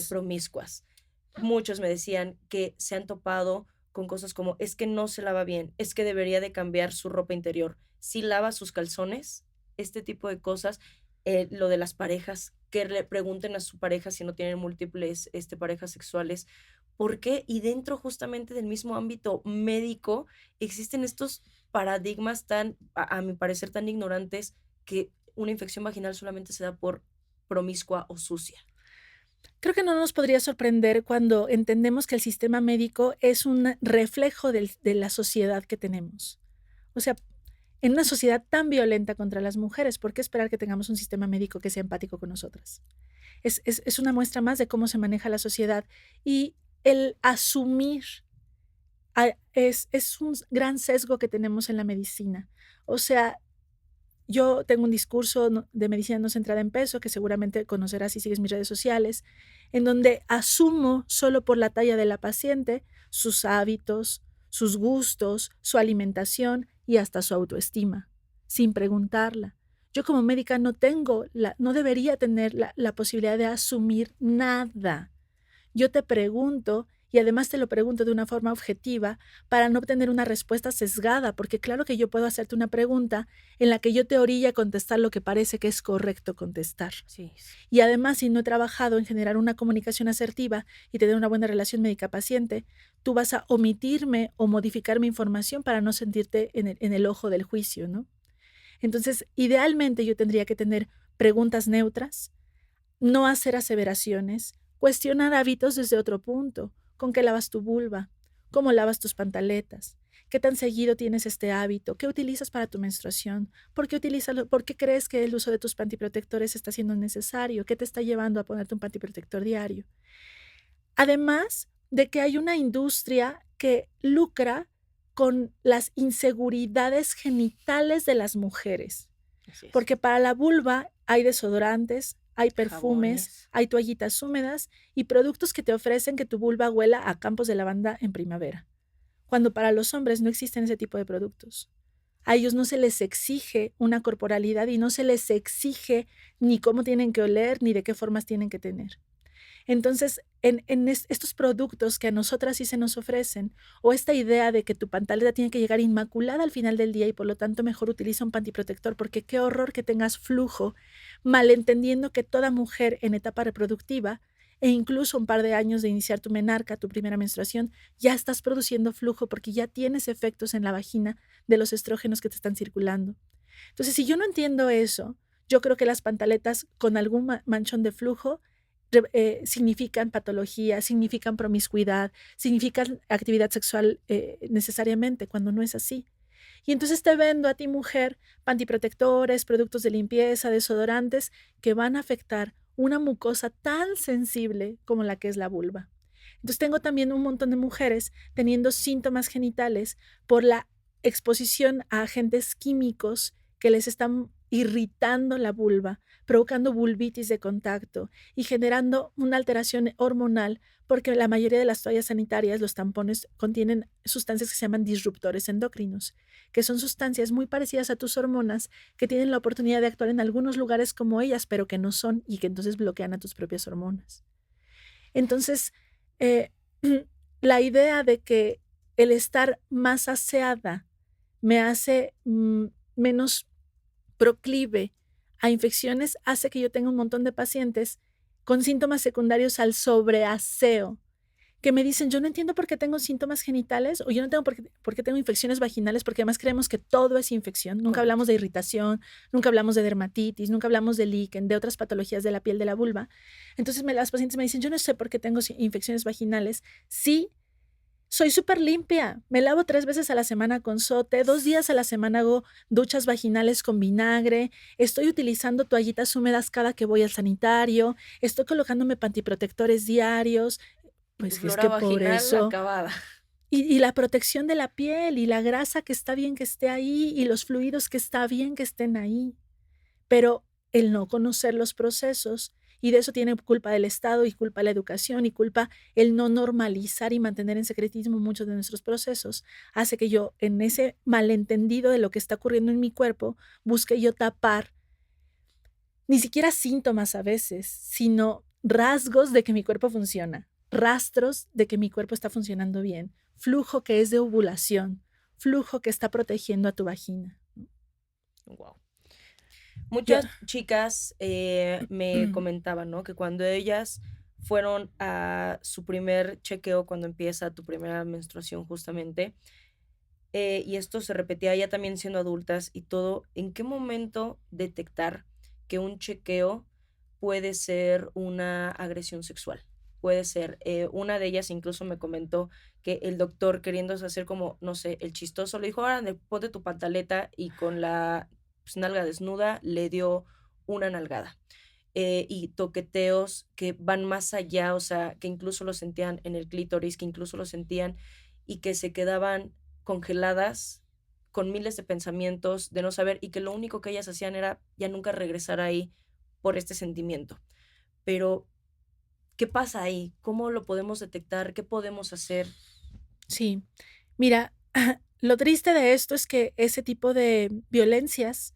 promiscuas. Muchos me decían que se han topado con cosas como, es que no se lava bien, es que debería de cambiar su ropa interior, si lava sus calzones, este tipo de cosas. Lo de las parejas, que le pregunten a su pareja si no tienen múltiples parejas sexuales. ¿Por qué? Y dentro justamente del mismo ámbito médico existen estos paradigmas a mi parecer, tan ignorantes, que una infección vaginal solamente se da por promiscua o sucia. Creo que no nos podría sorprender cuando entendemos que el sistema médico es un reflejo de la sociedad que tenemos. O sea, en una sociedad tan violenta contra las mujeres, ¿por qué esperar que tengamos un sistema médico que sea empático con nosotras? Es una muestra más de cómo se maneja la sociedad. Y el asumir es un gran sesgo que tenemos en la medicina. O sea, yo tengo un discurso de medicina no centrada en peso, que seguramente conocerás si sigues mis redes sociales, en donde asumo solo por la talla de la paciente sus hábitos, sus gustos, su alimentación y hasta su autoestima, sin preguntarla. Yo como médica no debería tener la posibilidad de asumir nada. Yo te pregunto, y además te lo pregunto de una forma objetiva para no obtener una respuesta sesgada, porque claro que yo puedo hacerte una pregunta en la que yo te orilla a contestar lo que parece que es correcto contestar. Sí. Y además, si no he trabajado en generar una comunicación asertiva y tener una buena relación médica-paciente, tú vas a omitirme o modificar mi información para no sentirte en el ojo del juicio, ¿no? Entonces, idealmente yo tendría que tener preguntas neutras, no hacer aseveraciones, cuestionar hábitos desde otro punto. ¿Con qué lavas tu vulva? ¿Cómo lavas tus pantaletas? ¿Qué tan seguido tienes este hábito? ¿Qué utilizas para tu menstruación? ¿Por qué crees que el uso de tus pantiprotectores está siendo necesario? ¿Qué te está llevando a ponerte un pantiprotector diario? Además de que hay una industria que lucra con las inseguridades genitales de las mujeres. Así es. Porque para la vulva hay desodorantes, hay perfumes, Jabones. hay toallitas húmedas y productos que te ofrecen que tu vulva huela a campos de lavanda en primavera, cuando para los hombres no existen ese tipo de productos. A ellos no se les exige una corporalidad y no se les exige ni cómo tienen que oler ni de qué formas tienen que tener. Entonces, estos productos que a nosotras sí se nos ofrecen, o esta idea de que tu pantaleta tiene que llegar inmaculada al final del día y por lo tanto mejor utiliza un pantiprotector, porque qué horror que tengas flujo, malentendiendo que toda mujer en etapa reproductiva e incluso un par de años de iniciar tu menarca, tu primera menstruación, ya estás produciendo flujo porque ya tienes efectos en la vagina de los estrógenos que te están circulando. Entonces, si yo no entiendo eso, yo creo que las pantaletas con algún manchón de flujo significan patología, significan promiscuidad, significan actividad sexual necesariamente, cuando no es así. Y entonces te vendo a ti, mujer, pantiprotectores, productos de limpieza, desodorantes, que van a afectar una mucosa tan sensible como la que es la vulva. Entonces tengo también un montón de mujeres teniendo síntomas genitales por la exposición a agentes químicos que les están irritando la vulva, provocando vulvitis de contacto y generando una alteración hormonal, porque la mayoría de las toallas sanitarias, los tampones, contienen sustancias que se llaman disruptores endocrinos, que son sustancias muy parecidas a tus hormonas que tienen la oportunidad de actuar en algunos lugares como ellas, pero que no son y que entonces bloquean a tus propias hormonas. Entonces, eh, la idea de que el estar más aseada me hace menos proclive a infecciones hace que yo tenga un montón de pacientes con síntomas secundarios al sobreaseo, que me dicen, yo no entiendo por qué tengo síntomas genitales o yo no tengo por qué tengo infecciones vaginales, porque además creemos que todo es infección. Nunca hablamos de irritación, nunca hablamos de dermatitis, nunca hablamos de líquen, de otras patologías de la piel de la vulva. Entonces las pacientes me dicen, yo no sé por qué tengo infecciones vaginales. Sí, soy súper limpia, me lavo 3 veces a la semana con sote, 2 días a la semana hago duchas vaginales con vinagre, estoy utilizando toallitas húmedas cada que voy al sanitario, estoy colocándome pantiprotectores diarios, Y tu pues es flora que por vaginal eso, acabada. y la protección de la piel y la grasa que está bien que esté ahí y los fluidos que está bien que estén ahí, pero el no conocer los procesos, y de eso tiene culpa el Estado y culpa la educación y culpa el no normalizar y mantener en secretismo muchos de nuestros procesos, hace que yo, en ese malentendido de lo que está ocurriendo en mi cuerpo, busque yo tapar ni siquiera síntomas a veces, sino rasgos de que mi cuerpo funciona, rastros de que mi cuerpo está funcionando bien, flujo que es de ovulación, flujo que está protegiendo a tu vagina. Wow. Yo, Muchas chicas me comentaban, ¿no? Que cuando ellas fueron a su primer chequeo, cuando empieza tu primera menstruación justamente, y esto se repetía ya también siendo adultas y todo, ¿en qué momento detectar que un chequeo puede ser una agresión sexual? Puede ser, una de ellas incluso me comentó que el doctor queriéndose hacer como, no sé, el chistoso, le dijo, ahora ponte tu pantaleta y con la pues, nalga desnuda le dio una nalgada. Y toqueteos que van más allá, o sea, que incluso lo sentían en el clítoris, que incluso lo sentían y que se quedaban congeladas con miles de pensamientos de no saber y que lo único que ellas hacían era ya nunca regresar ahí por este sentimiento. Pero, ¿qué pasa ahí? ¿Cómo lo podemos detectar? ¿Qué podemos hacer? Sí, mira, lo triste de esto es que ese tipo de violencias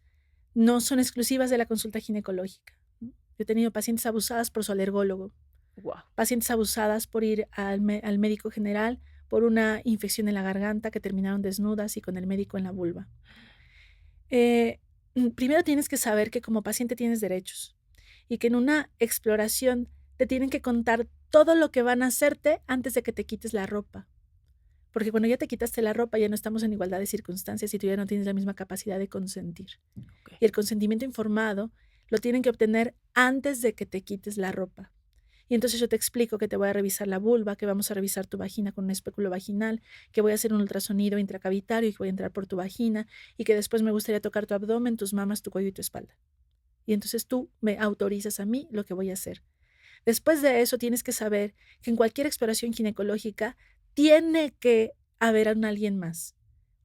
no son exclusivas de la consulta ginecológica, ¿no? Yo he tenido pacientes abusadas por su alergólogo, Wow. pacientes abusadas por ir al médico general por una infección en la garganta que terminaron desnudas y con el médico en la vulva. Primero tienes que saber que como paciente tienes derechos y que en una exploración te tienen que contar todo lo que van a hacerte antes de que te quites la ropa. Porque cuando ya te quitaste la ropa ya no estamos en igualdad de circunstancias y tú ya no tienes la misma capacidad de consentir. Okay. Y el consentimiento informado lo tienen que obtener antes de que te quites la ropa. Y entonces yo te explico que te voy a revisar la vulva, que vamos a revisar tu vagina con un espéculo vaginal, que voy a hacer un ultrasonido intracavitario y que voy a entrar por tu vagina y que después me gustaría tocar tu abdomen, tus mamas, tu cuello y tu espalda. Y entonces tú me autorizas a mí lo que voy a hacer. Después de eso tienes que saber que en cualquier exploración ginecológica tiene que haber a alguien más,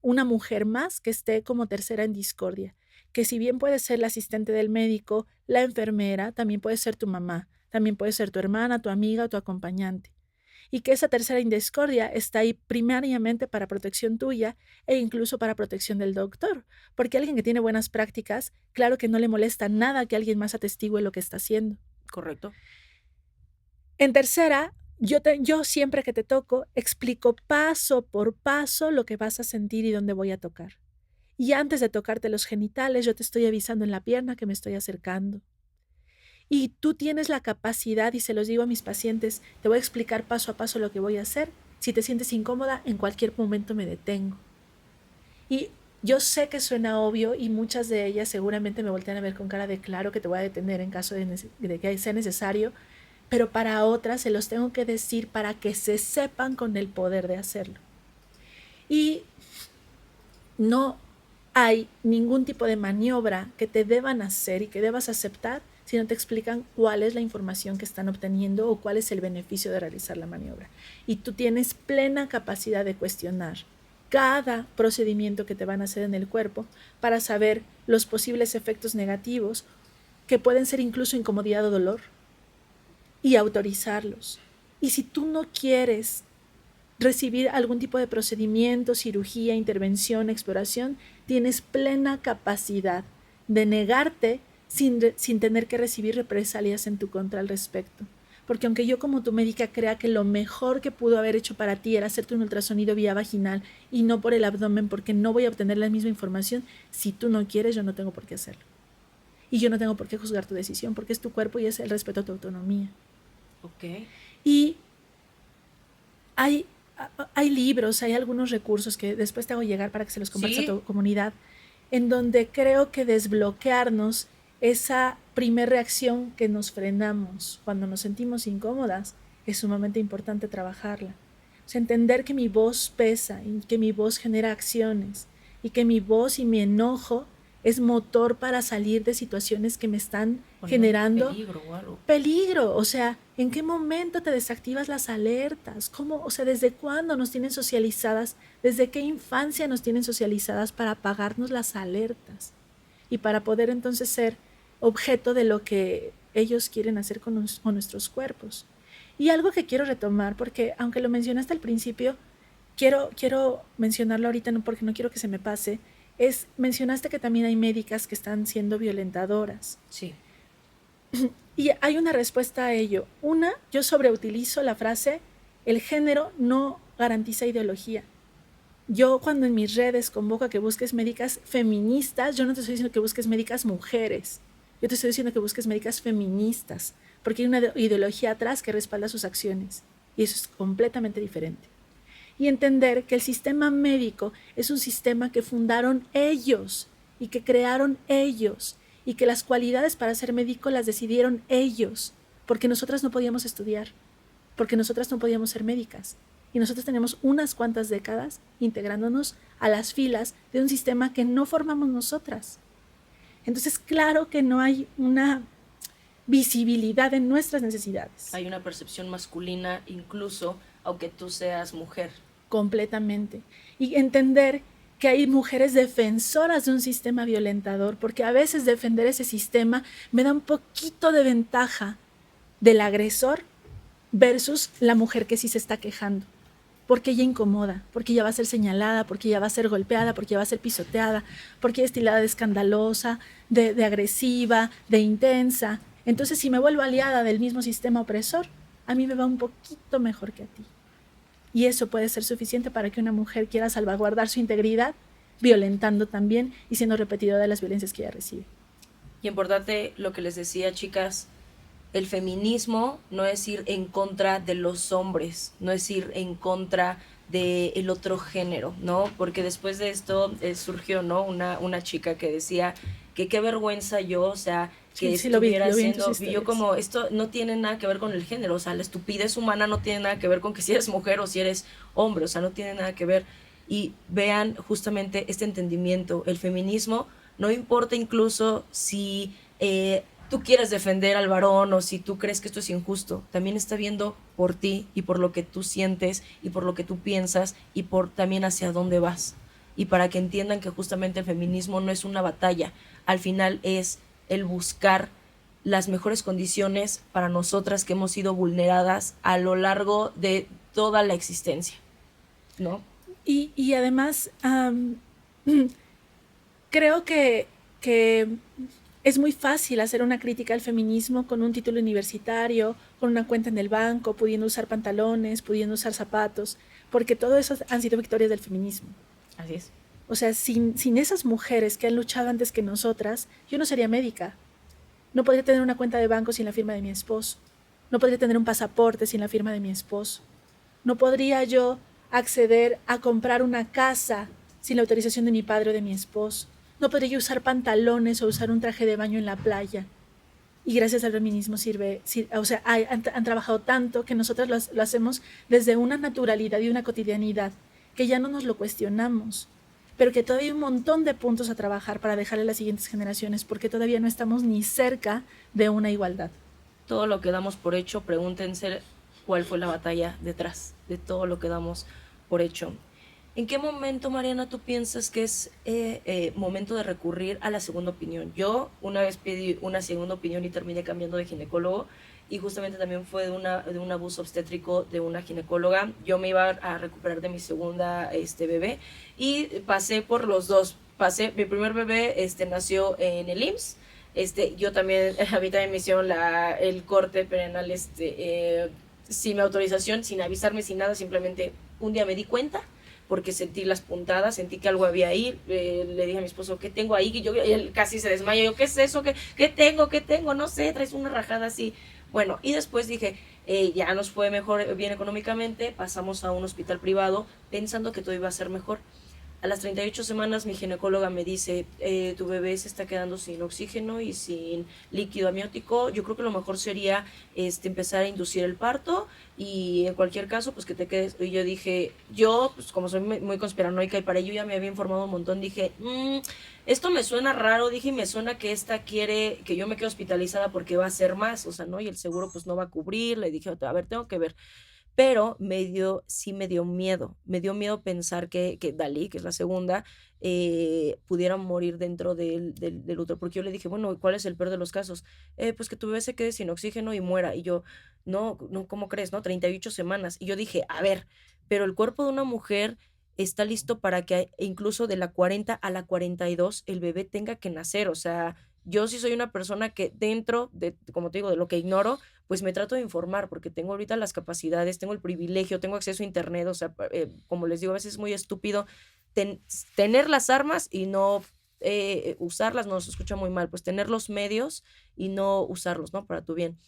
una mujer más que esté como tercera en discordia, que si bien puede ser la asistente del médico, la enfermera, también puede ser tu mamá, también puede ser tu hermana, tu amiga o tu acompañante. Y que esa tercera en discordia está ahí primariamente para protección tuya e incluso para protección del doctor, porque alguien que tiene buenas prácticas, claro que no le molesta nada que alguien más atestigue lo que está haciendo. Correcto. En tercera, yo siempre que te toco explico paso por paso lo que vas a sentir y dónde voy a tocar. Y antes de tocarte los genitales, yo te estoy avisando en la pierna que me estoy acercando. Y tú tienes la capacidad, y se los digo a mis pacientes, te voy a explicar paso a paso lo que voy a hacer. Si te sientes incómoda, en cualquier momento me detengo. Y yo sé que suena obvio y muchas de ellas seguramente me voltean a ver con cara de claro que te voy a detener en caso de que sea necesario, pero para otras se los tengo que decir para que se sepan con el poder de hacerlo. Y no hay ningún tipo de maniobra que te deban hacer y que debas aceptar si no te explican cuál es la información que están obteniendo o cuál es el beneficio de realizar la maniobra. Y tú tienes plena capacidad de cuestionar cada procedimiento que te van a hacer en el cuerpo para saber los posibles efectos negativos que pueden ser incluso incomodidad o dolor y autorizarlos. Y si tú no quieres recibir algún tipo de procedimiento, cirugía, intervención, exploración, tienes plena capacidad de negarte sin tener que recibir represalias en tu contra al respecto. Porque aunque yo como tu médica crea que lo mejor que pudo haber hecho para ti era hacerte un ultrasonido vía vaginal y no por el abdomen porque no voy a obtener la misma información, si tú no quieres yo no tengo por qué hacerlo. Y yo no tengo por qué juzgar tu decisión porque es tu cuerpo y es el respeto a tu autonomía. Ok. Y hay libros, hay algunos recursos que después te hago llegar para que se los compartas a tu comunidad, en donde creo que desbloquearnos esa primer reacción que nos frenamos cuando nos sentimos incómodas es sumamente importante trabajarla. O sea, entender que mi voz pesa y que mi voz genera acciones y que mi voz y mi enojo es motor para salir de situaciones que me están generando peligro o algo. Peligro, o sea, ¿en qué momento te desactivas las alertas? ¿Cómo? O sea, ¿desde cuándo nos tienen socializadas? ¿Desde qué infancia nos tienen socializadas para apagarnos las alertas? Y para poder entonces ser objeto de lo que ellos quieren hacer con nuestros cuerpos. Y algo que quiero retomar, porque aunque lo mencionaste al principio, quiero mencionarlo ahorita porque no quiero que se me pase, mencionaste que también hay médicas que están siendo violentadoras. Sí. Y hay una respuesta a ello. Una, yo sobreutilizo la frase, el género no garantiza ideología. Yo cuando en mis redes convoco a que busques médicas feministas, yo no te estoy diciendo que busques médicas mujeres, yo te estoy diciendo que busques médicas feministas, porque hay una ideología atrás que respalda sus acciones, y eso es completamente diferente. Y entender que el sistema médico es un sistema que fundaron ellos y que crearon ellos, y que las cualidades para ser médico las decidieron ellos, porque nosotras no podíamos estudiar, porque nosotras no podíamos ser médicas. Y nosotros tenemos unas cuantas décadas integrándonos a las filas de un sistema que no formamos nosotras. Entonces, claro que no hay una visibilidad en nuestras necesidades. Hay una percepción masculina incluso, aunque tú seas mujer. Completamente. Y entender que hay mujeres defensoras de un sistema violentador, porque a veces defender ese sistema me da un poquito de ventaja del agresor versus la mujer que sí se está quejando, porque ella incomoda, porque ella va a ser señalada, porque ella va a ser golpeada, porque ella va a ser pisoteada, porque ella es tildada de escandalosa, de agresiva, de intensa. Entonces, si me vuelvo aliada del mismo sistema opresor, a mí me va un poquito mejor que a ti. Y eso puede ser suficiente para que una mujer quiera salvaguardar su integridad, violentando también y siendo repetidora de las violencias que ella recibe. Y importante lo que les decía, chicas, el feminismo no es ir en contra de los hombres, no es ir en contra del otro género, ¿no? Porque después de esto surgió, ¿no? Una chica que decía que qué vergüenza yo, o sea, que Sí, sí, lo vi, estuviera lo vi en tus haciendo, y yo historias. como, esto no tiene nada que ver con el género, o sea, la estupidez humana no tiene nada que ver con que si eres mujer o si eres hombre, o sea, no tiene nada que ver. Y vean justamente este entendimiento, el feminismo no importa incluso si tú quieres defender al varón o si tú crees que esto es injusto, también está viendo por ti y por lo que tú sientes y por lo que tú piensas y por también hacia dónde vas. Y para que entiendan que justamente el feminismo no es una batalla, al final es el buscar las mejores condiciones para nosotras que hemos sido vulneradas a lo largo de toda la existencia, ¿no? Y además, creo que es muy fácil hacer una crítica al feminismo con un título universitario, con una cuenta en el banco, pudiendo usar pantalones, pudiendo usar zapatos, porque todo eso han sido victorias del feminismo. Así es. O sea, sin esas mujeres que han luchado antes que nosotras, yo no sería médica. No podría tener una cuenta de banco sin la firma de mi esposo. No podría tener un pasaporte sin la firma de mi esposo. No podría yo acceder a comprar una casa sin la autorización de mi padre o de mi esposo. No podría yo usar pantalones o usar un traje de baño en la playa. Y gracias al feminismo o sea, han trabajado tanto que nosotros lo hacemos desde una naturalidad y una cotidianidad que ya no nos lo cuestionamos, pero que todavía hay un montón de puntos a trabajar para dejarle a las siguientes generaciones porque todavía no estamos ni cerca de una igualdad. Todo lo que damos por hecho, pregúntense cuál fue la batalla detrás de todo lo que damos por hecho. ¿En qué momento, Mariana, tú piensas que es momento de recurrir a la segunda opinión? Yo una vez pedí una segunda opinión y terminé cambiando de ginecólogo y justamente también fue de un abuso obstétrico de una ginecóloga. Yo me iba a recuperar de mi segunda bebé y pasé por los dos. Pasé, mi primer bebé nació en el IMSS. Yo también, a mí también me hicieron el corte perenal sin mi autorización, sin avisarme, sin nada, simplemente un día me di cuenta porque sentí las puntadas, sentí que algo había ahí, le dije a mi esposo, ¿qué tengo ahí? Y él casi se desmaya, yo, ¿qué es eso? ¿Qué tengo? ¿Qué tengo? No sé, traes una rajada así. Bueno, y después dije, ya nos fue mejor, bien económicamente, pasamos a un hospital privado pensando que todo iba a ser mejor. A las 38 semanas mi ginecóloga me dice, tu bebé se está quedando sin oxígeno y sin líquido amniótico, yo creo que lo mejor sería empezar a inducir el parto y en cualquier caso pues que te quedes. Y yo dije, yo pues como soy muy conspiranoica y para ello ya me había informado un montón, dije, esto me suena raro, dije, me suena que esta quiere que yo me quede hospitalizada porque va a ser más, o sea, ¿no? Y el seguro pues no va a cubrir, le dije, a ver, tengo que ver, pero sí me dio miedo pensar que Dalí, que es la segunda, pudiera morir dentro del útero, porque yo le dije, bueno, ¿cuál es el peor de los casos? Pues que tu bebé se quede sin oxígeno y muera, y yo, no, no, ¿cómo crees? ¿No? 38 semanas, y yo dije, a ver, pero el cuerpo de una mujer está listo para que incluso de la 40 a la 42 el bebé tenga que nacer, o sea, yo sí soy una persona que dentro de, como te digo, de lo que ignoro, pues me trato de informar porque tengo ahorita las capacidades, tengo el privilegio, tengo acceso a internet, o sea, como les digo, a veces es muy estúpido ten, tener las armas y no usarlas, no se escucha muy mal, pues tener los medios y no usarlos, ¿no? Para tu bien.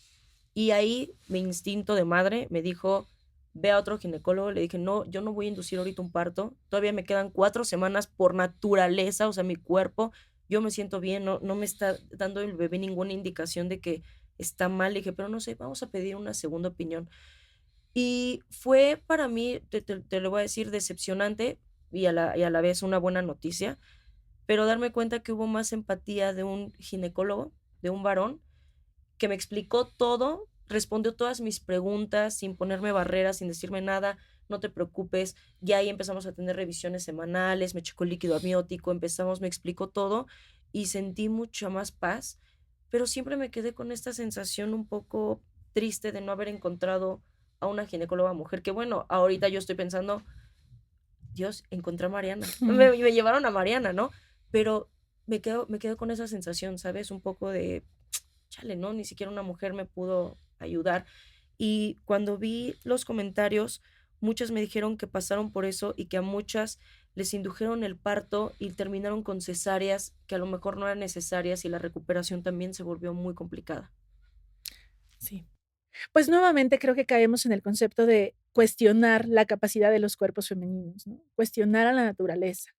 Y ahí mi instinto de madre me dijo, ve a otro ginecólogo, le dije, no, yo no voy a inducir ahorita un parto, todavía me quedan 4 semanas por naturaleza, o sea, mi cuerpo, yo me siento bien, no, no me está dando el bebé ninguna indicación de que está mal. Le dije, pero no sé, vamos a pedir una segunda opinión. Y fue para mí, te lo voy a decir, decepcionante y a la vez una buena noticia, pero darme cuenta que hubo más empatía de un ginecólogo, de un varón, que me explicó todo, respondió todas mis preguntas sin ponerme barreras, sin decirme nada, no te preocupes. Ya ahí empezamos a tener revisiones semanales, me checó el líquido amniótico, me explicó todo y sentí mucha más paz, pero siempre me quedé con esta sensación un poco triste de no haber encontrado a una ginecóloga mujer, que bueno, ahorita yo estoy pensando, Dios, encontré a Mariana, me llevaron a Mariana, ¿no? Pero me quedo con esa sensación, ¿sabes? Un poco de chale, ¿no? Ni siquiera una mujer me pudo ayudar. Y cuando vi los comentarios, muchas me dijeron que pasaron por eso y que a muchas les indujeron el parto y terminaron con cesáreas que a lo mejor no eran necesarias y la recuperación también se volvió muy complicada. Sí. Pues nuevamente creo que caemos en el concepto de cuestionar la capacidad de los cuerpos femeninos, ¿no? Cuestionar a la naturaleza,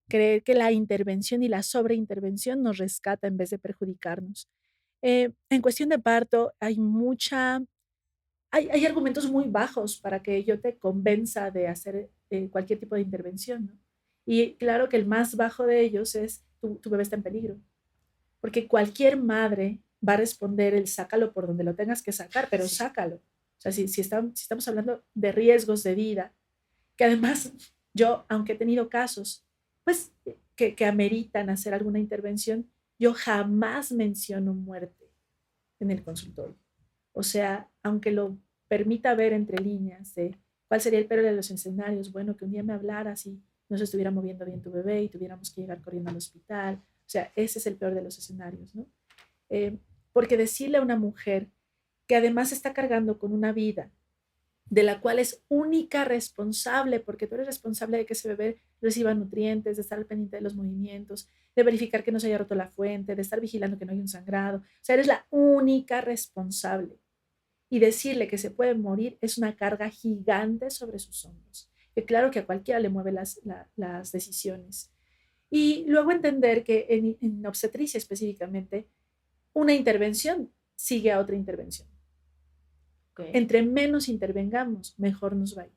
creer que la intervención y la sobreintervención nos rescata en vez de perjudicarnos. En cuestión de parto, hay argumentos muy bajos para que yo te convenza de hacer cualquier tipo de intervención, ¿no? Y claro que el más bajo de ellos es tu bebé está en peligro, porque cualquier madre va a responder el sácalo por donde lo tengas que sacar, pero sácalo. O sea, si estamos hablando de riesgos de vida, que además yo, aunque he tenido casos, pues que ameritan hacer alguna intervención, yo jamás menciono muerte en el consultorio. O sea, aunque lo permita ver entre líneas de cuál sería el peor de los escenarios, bueno, que un día me hablaras y no se estuviera moviendo bien tu bebé y tuviéramos que llegar corriendo al hospital. O sea, ese es el peor de los escenarios, ¿no? Eh, Porque decirle a una mujer que además está cargando con una vida de la cual es única responsable, porque tú eres responsable de que ese bebé reciba nutrientes, de estar al pendiente de los movimientos, de verificar que no se haya roto la fuente, de estar vigilando que no haya un sangrado. O sea, eres la única responsable. Y decirle que se puede morir es una carga gigante sobre sus hombros. Que claro que a cualquiera le mueve las decisiones. Y luego entender que en obstetricia específicamente, una intervención sigue a otra intervención. Okay. Entre menos intervengamos, mejor nos va a ir.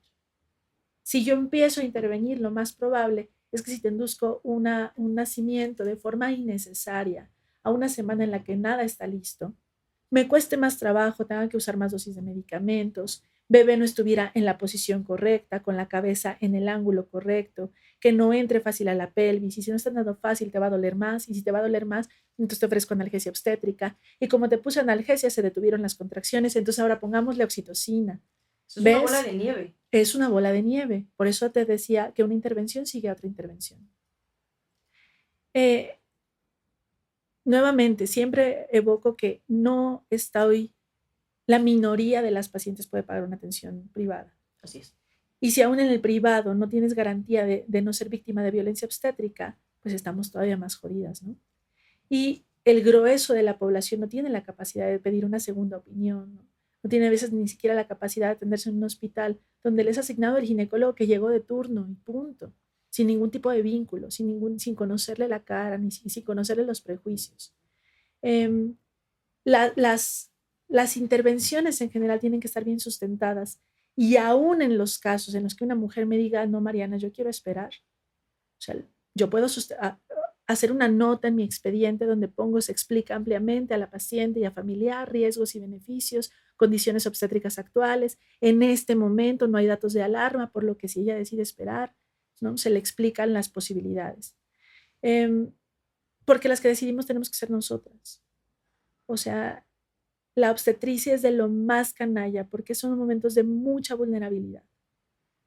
Si yo empiezo a intervenir, lo más probable es que si te induzco un nacimiento de forma innecesaria a una semana en la que nada está listo, me cueste más trabajo, tenga que usar más dosis de medicamentos, bebé no estuviera en la posición correcta, con la cabeza en el ángulo correcto, que no entre fácil a la pelvis, y si no está dando fácil te va a doler más, y si te va a doler más, entonces te ofrezco analgesia obstétrica, y como te puse analgesia se detuvieron las contracciones, entonces ahora pongámosle oxitocina. Es una bola de nieve. Es una bola de nieve, por eso te decía que una intervención sigue a otra intervención. Nuevamente, siempre evoco que no estoy, la minoría de las pacientes puede pagar una atención privada. Así es. Y si aún en el privado no tienes garantía de no ser víctima de violencia obstétrica, pues estamos todavía más jodidas, ¿no? Y el grueso de la población no tiene la capacidad de pedir una segunda opinión, ¿no? No tiene a veces ni siquiera la capacidad de atenderse en un hospital donde les ha asignado el ginecólogo que llegó de turno y punto, sin ningún tipo de vínculo, sin conocerle la cara, ni sin conocerle los prejuicios. Eh, las intervenciones en general tienen que estar bien sustentadas y aún en los casos en los que una mujer me diga, no, Mariana, yo quiero esperar, o sea, yo puedo hacer una nota en mi expediente donde se explica ampliamente a la paciente y a familiar riesgos y beneficios, condiciones obstétricas actuales. En este momento no hay datos de alarma, por lo que si ella decide esperar, ¿no? Se le explican las posibilidades. Porque las que decidimos tenemos que ser nosotras. O sea, la obstetricia es de lo más canalla porque son momentos de mucha vulnerabilidad.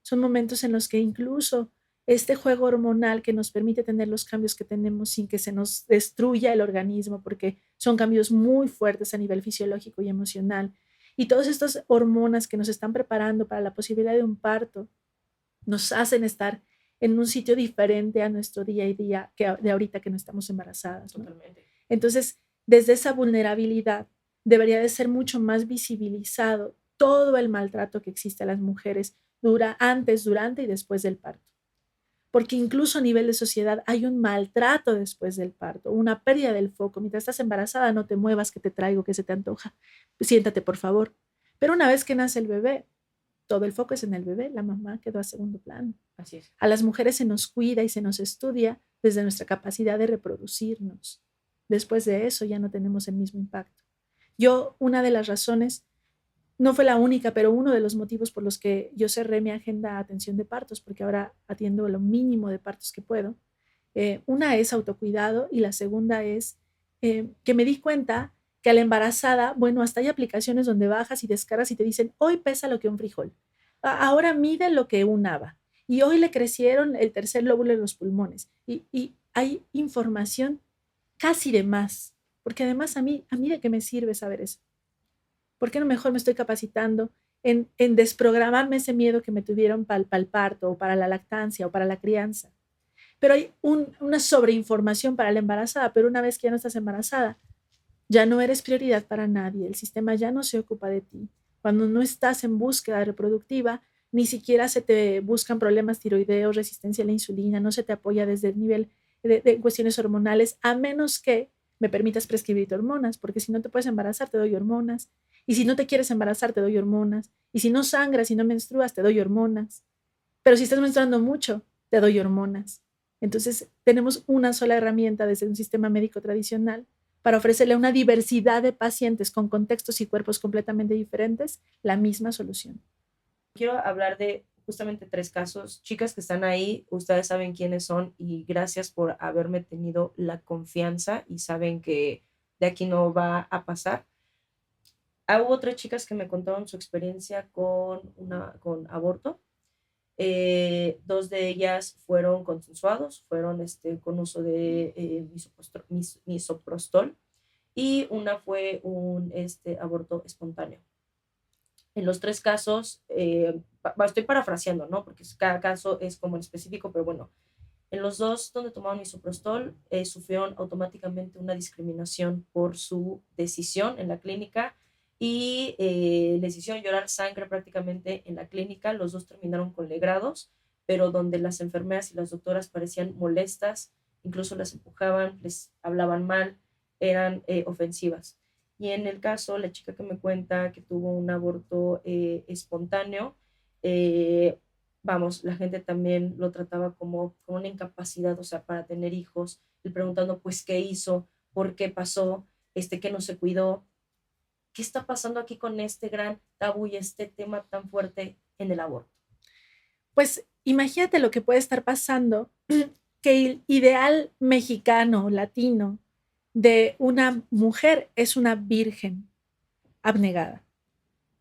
Son momentos en los que incluso este juego hormonal que nos permite tener los cambios que tenemos sin que se nos destruya el organismo, porque son cambios muy fuertes a nivel fisiológico y emocional. Y todas estas hormonas que nos están preparando para la posibilidad de un parto nos hacen estar en un sitio diferente a nuestro día a día que de ahorita que no estamos embarazadas, ¿no? Totalmente. Entonces, desde esa vulnerabilidad debería de ser mucho más visibilizado todo el maltrato que existe a las mujeres antes, durante y después del parto. Porque incluso a nivel de sociedad hay un maltrato después del parto, una pérdida del foco. Mientras estás embarazada, no te muevas, que te traigo, que se te antoja. Siéntate, por favor. Pero una vez que nace el bebé, todo el foco es en el bebé, la mamá quedó a segundo plano. Así es. A las mujeres se nos cuida y se nos estudia desde nuestra capacidad de reproducirnos. Después de eso ya no tenemos el mismo impacto. Yo, una de las razones, no fue la única, pero uno de los motivos por los que yo cerré mi agenda a atención de partos, porque ahora atiendo lo mínimo de partos que puedo. Una es autocuidado y la segunda es que me di cuenta que a la embarazada, bueno, hasta hay aplicaciones donde bajas y descargas y te dicen, hoy pesa lo que un frijol, ahora mide lo que un haba, y hoy le crecieron el tercer lóbulo de los pulmones. Y hay información casi de más, porque además a mí de qué me sirve saber eso. ¿Por qué no mejor me estoy capacitando en desprogramarme ese miedo que me tuvieron para el parto o para la lactancia o para la crianza? Pero hay una sobreinformación para la embarazada, pero una vez que ya no estás embarazada, ya no eres prioridad para nadie, el sistema ya no se ocupa de ti. Cuando no estás en búsqueda reproductiva, ni siquiera se te buscan problemas tiroideos, resistencia a la insulina, no se te apoya desde el nivel de cuestiones hormonales, a menos que me permitas prescribirte hormonas, porque si no te puedes embarazar, te doy hormonas. Y si no te quieres embarazar, te doy hormonas. Y si no sangras, si no menstruas, te doy hormonas. Pero si estás menstruando mucho, te doy hormonas. Entonces, tenemos una sola herramienta desde un sistema médico tradicional para ofrecerle a una diversidad de pacientes con contextos y cuerpos completamente diferentes la misma solución. Quiero hablar de justamente 3 casos. Chicas que están ahí, ustedes saben quiénes son y gracias por haberme tenido la confianza y saben que de aquí no va a pasar. Hubo 3 chicas que me contaron su experiencia con aborto. 2 de ellas fueron consensuados, fueron con uso de misoprostol y una fue un aborto espontáneo. En los 3 casos, estoy parafraseando, ¿no? Porque cada caso es como en específico, pero bueno, en los 2 donde tomaron misoprostol, sufrieron automáticamente una discriminación por su decisión en la clínica y les hicieron llorar sangre prácticamente en la clínica. Los 2 terminaron con legrados, pero donde las enfermeras y las doctoras parecían molestas, incluso las empujaban, les hablaban mal, eran ofensivas. Y en el caso, la chica que me cuenta que tuvo un aborto espontáneo, vamos, la gente también lo trataba como una incapacidad, o sea, para tener hijos, y preguntando, pues, ¿qué hizo? ¿Por qué pasó? ¿Qué no se cuidó? ¿Qué está pasando aquí con este gran tabú y este tema tan fuerte en el aborto? Pues imagínate lo que puede estar pasando, que el ideal mexicano, latino, de una mujer es una virgen abnegada,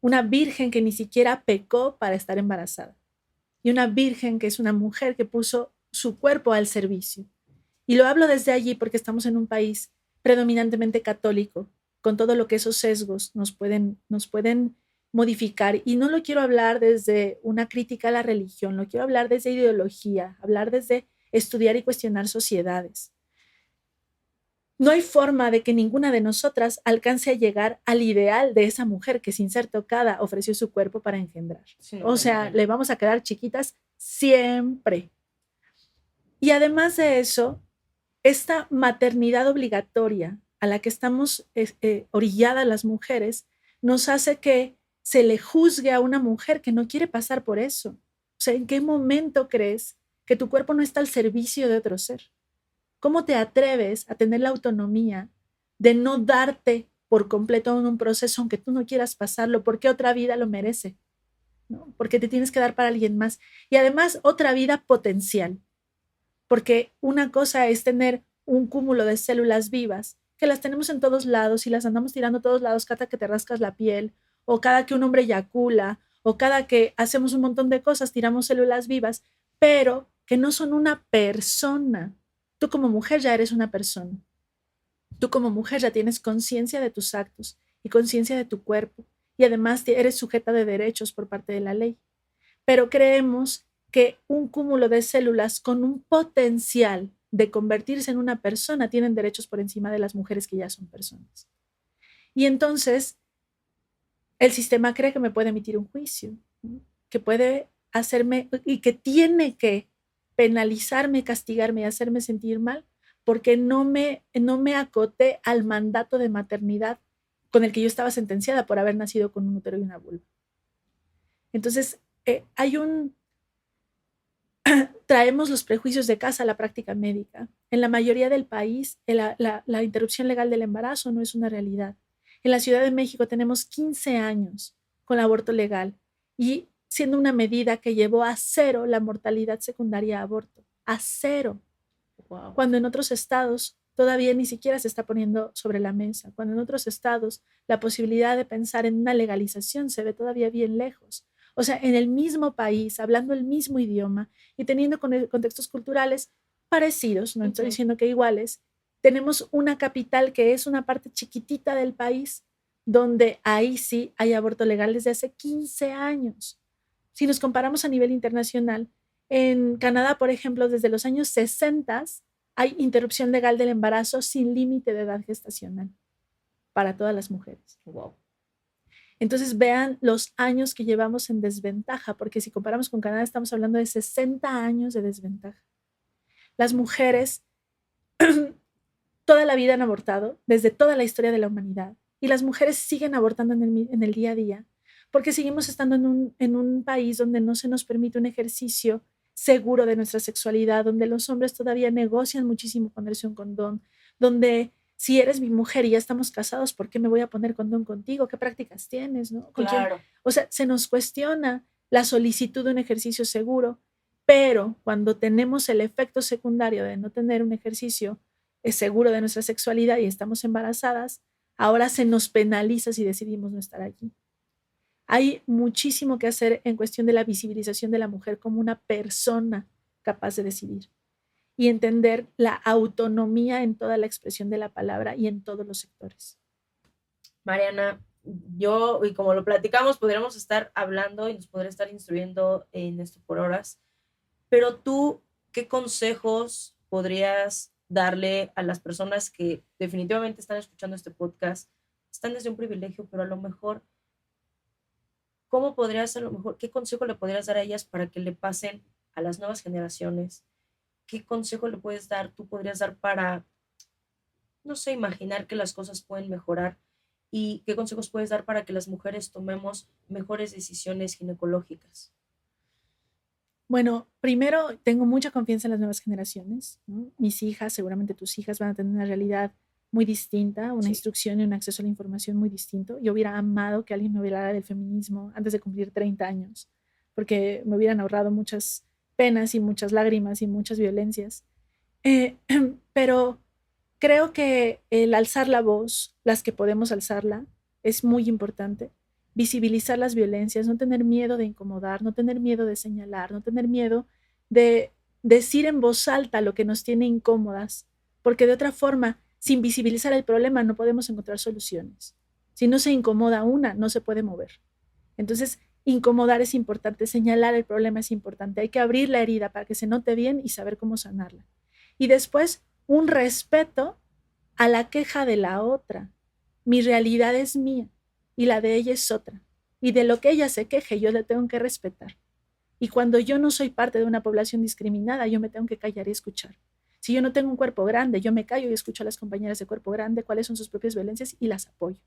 una virgen que ni siquiera pecó para estar embarazada y una virgen que es una mujer que puso su cuerpo al servicio. Y lo hablo desde allí porque estamos en un país predominantemente católico, con todo lo que esos sesgos nos pueden modificar. Y no lo quiero hablar desde una crítica a la religión, lo quiero hablar desde ideología, hablar desde estudiar y cuestionar sociedades. No hay forma de que ninguna de nosotras alcance a llegar al ideal de esa mujer que sin ser tocada ofreció su cuerpo para engendrar. Sí, o sea, le vamos a quedar chiquitas siempre. Y además de eso, esta maternidad obligatoria a la que estamos orilladas las mujeres nos hace que se le juzgue a una mujer que no quiere pasar por eso. O sea, ¿en qué momento crees que tu cuerpo no está al servicio de otro ser? ¿Cómo te atreves a tener la autonomía de no darte por completo en un proceso aunque tú no quieras pasarlo? Porque otra vida lo merece, ¿no? Porque te tienes que dar para alguien más. Y además, otra vida potencial. Porque una cosa es tener un cúmulo de células vivas, que las tenemos en todos lados y las andamos tirando a todos lados cada que te rascas la piel, o cada que un hombre eyacula, o cada que hacemos un montón de cosas, tiramos células vivas, pero que no son una persona. Tú como mujer ya eres una persona. Tú como mujer ya tienes conciencia de tus actos y conciencia de tu cuerpo, y además eres sujeta de derechos por parte de la ley. Pero creemos que un cúmulo de células con un potencial de convertirse en una persona tienen derechos por encima de las mujeres que ya son personas. Y entonces el sistema cree que me puede emitir un juicio, ¿no? Que puede hacerme y que tiene que penalizarme, castigarme y hacerme sentir mal porque no me acoté al mandato de maternidad con el que yo estaba sentenciada por haber nacido con un útero y una vulva. Entonces, traemos los prejuicios de casa a la práctica médica. En la mayoría del país, la interrupción legal del embarazo no es una realidad. En la Ciudad de México tenemos 15 años con el aborto legal y siendo una medida que llevó a 0 la mortalidad secundaria a aborto. A 0. Wow. Cuando en otros estados todavía ni siquiera se está poniendo sobre la mesa. Cuando en otros estados la posibilidad de pensar en una legalización se ve todavía bien lejos. O sea, en el mismo país, hablando el mismo idioma y teniendo contextos culturales parecidos, no estoy diciendo que iguales, tenemos una capital que es una parte chiquitita del país donde ahí sí hay aborto legal desde hace 15 años. Si nos comparamos a nivel internacional, en Canadá, por ejemplo, desde los años 60 hay interrupción legal del embarazo sin límite de edad gestacional para todas las mujeres. Wow. Entonces vean los años que llevamos en desventaja, porque si comparamos con Canadá estamos hablando de 60 años de desventaja. Las mujeres toda la vida han abortado, desde toda la historia de la humanidad, y las mujeres siguen abortando en el día a día, porque seguimos estando en un país donde no se nos permite un ejercicio seguro de nuestra sexualidad, donde los hombres todavía negocian muchísimo ponerse un condón, donde si eres mi mujer y ya estamos casados, ¿por qué me voy a poner condón contigo? ¿Qué prácticas tienes? ¿No? ¿Con quién? Claro. O sea, se nos cuestiona la solicitud de un ejercicio seguro, pero cuando tenemos el efecto secundario de no tener un ejercicio seguro de nuestra sexualidad y estamos embarazadas, ahora se nos penaliza si decidimos no estar allí. Hay muchísimo que hacer en cuestión de la visibilización de la mujer como una persona capaz de decidir y entender la autonomía en toda la expresión de la palabra y en todos los sectores. Mariana, yo, y como lo platicamos, podríamos estar hablando y nos podría estar instruyendo en esto por horas, pero tú, ¿qué consejos podrías darle a las personas que definitivamente están escuchando este podcast? Están desde un privilegio, pero a lo mejor, ¿cómo podrías, a lo mejor, qué consejo le podrías dar a ellas para que le pasen a las nuevas generaciones? ¿Qué consejo le puedes dar, tú podrías dar para, no sé, imaginar que las cosas pueden mejorar? ¿Y qué consejos puedes dar para que las mujeres tomemos mejores decisiones ginecológicas? Bueno, primero tengo mucha confianza en las nuevas generaciones, ¿no? Mis hijas, seguramente tus hijas van a tener una realidad muy distinta, una Sí. instrucción y un acceso a la información muy distinto. Yo hubiera amado que alguien me hablara del feminismo antes de cumplir 30 años, porque me hubieran ahorrado muchas penas y muchas lágrimas y muchas violencias. Eh, pero creo que el alzar la voz, las que podemos alzarla, es muy importante. Visibilizar las violencias, no tener miedo de incomodar, no tener miedo de señalar, no tener miedo de decir en voz alta lo que nos tiene incómodas, porque de otra forma, sin visibilizar el problema, no podemos encontrar soluciones. Si no se incomoda una, no se puede mover. Entonces, incomodar es importante, señalar el problema es importante, hay que abrir la herida para que se note bien y saber cómo sanarla. Y después, un respeto a la queja de la otra. Mi realidad es mía y la de ella es otra. Y de lo que ella se queje, yo le tengo que respetar. Y cuando yo no soy parte de una población discriminada, yo me tengo que callar y escuchar. Si yo no tengo un cuerpo grande, yo me callo y escucho a las compañeras de cuerpo grande cuáles son sus propias violencias y las apoyo.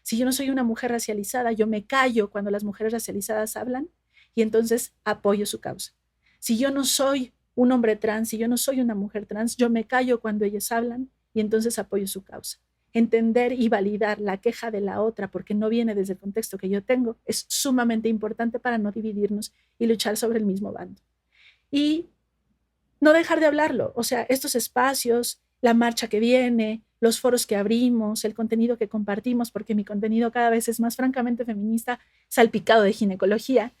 Si yo no soy una mujer racializada, yo me callo cuando las mujeres racializadas hablan y entonces apoyo su causa. Si yo no soy un hombre trans, si yo no soy una mujer trans, yo me callo cuando ellos hablan y entonces apoyo su causa. Entender y validar la queja de la otra porque no viene desde el contexto que yo tengo es sumamente importante para no dividirnos y luchar sobre el mismo bando. Y no dejar de hablarlo, o sea, estos espacios, la marcha que viene, los foros que abrimos, el contenido que compartimos, porque mi contenido cada vez es más francamente feminista, salpicado de ginecología,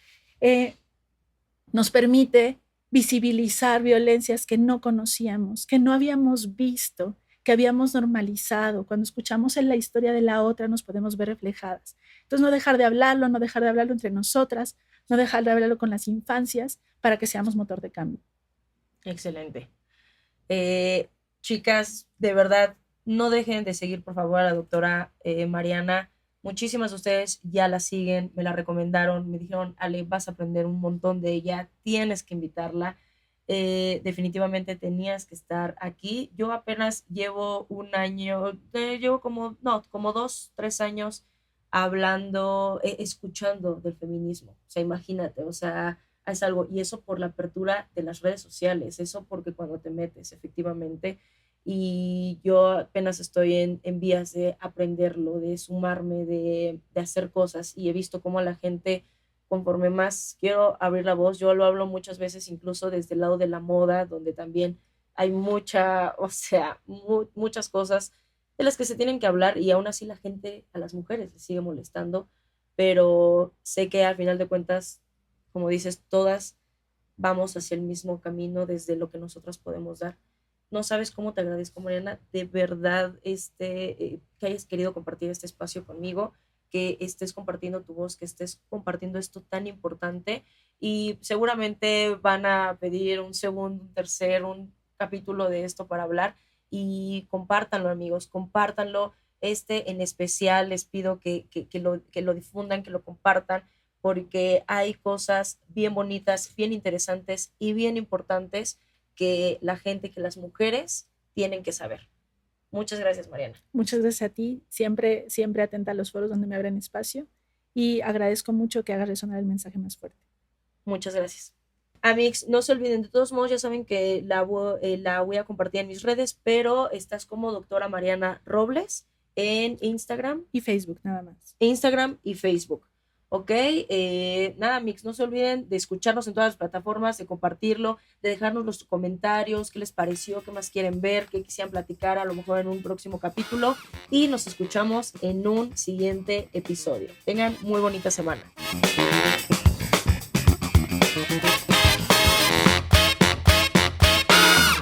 nos permite visibilizar violencias que no conocíamos, que no habíamos visto, que habíamos normalizado. Cuando escuchamos en la historia de la otra nos podemos ver reflejadas. Entonces, no dejar de hablarlo, no dejar de hablarlo entre nosotras, no dejar de hablarlo con las infancias para que seamos motor de cambio. Excelente. Chicas, de verdad, no dejen de seguir, por favor, a la doctora Mariana. Muchísimas de ustedes ya la siguen, me la recomendaron, me dijeron, Ale, vas a aprender un montón de ella, tienes que invitarla. Definitivamente tenías que estar aquí. Yo apenas llevo un año, llevo como, no, como 2, 3 años hablando, escuchando del feminismo. O sea, imagínate, o sea, es algo, y eso por la apertura de las redes sociales, eso porque cuando te metes, efectivamente, y yo apenas estoy en vías de aprenderlo, de sumarme, de hacer cosas, y he visto cómo la gente, conforme más quiero abrir la voz, yo lo hablo muchas veces incluso desde el lado de la moda, donde también hay mucha, o sea, muchas cosas de las que se tienen que hablar y aún así la gente, a las mujeres les sigue molestando, pero sé que al final de cuentas, como dices, todas vamos hacia el mismo camino desde lo que nosotros podemos dar. No sabes cómo te agradezco, Mariana, de verdad, que hayas querido compartir este espacio conmigo, que estés compartiendo tu voz, que estés compartiendo esto tan importante y seguramente van a pedir un segundo, un tercer, un capítulo de esto para hablar y compártanlo, amigos, compártanlo. En especial les pido que lo difundan, que lo compartan, porque hay cosas bien bonitas, bien interesantes y bien importantes que la gente, que las mujeres tienen que saber. Muchas gracias, Mariana. Muchas gracias a ti, siempre, siempre atenta a los foros donde me abren espacio y agradezco mucho que hagas resonar el mensaje más fuerte. Muchas gracias. Amigos, no se olviden, de todos modos ya saben que la voy a compartir en mis redes, pero estás como doctora Mariana Robles en Instagram. Y Facebook, nada más. Instagram y Facebook. ¿Ok? Nada, Mix, no se olviden de escucharnos en todas las plataformas, de compartirlo, de dejarnos los comentarios, qué les pareció, qué más quieren ver, qué quisieran platicar, a lo mejor en un próximo capítulo. Y nos escuchamos en un siguiente episodio. Tengan muy bonita semana.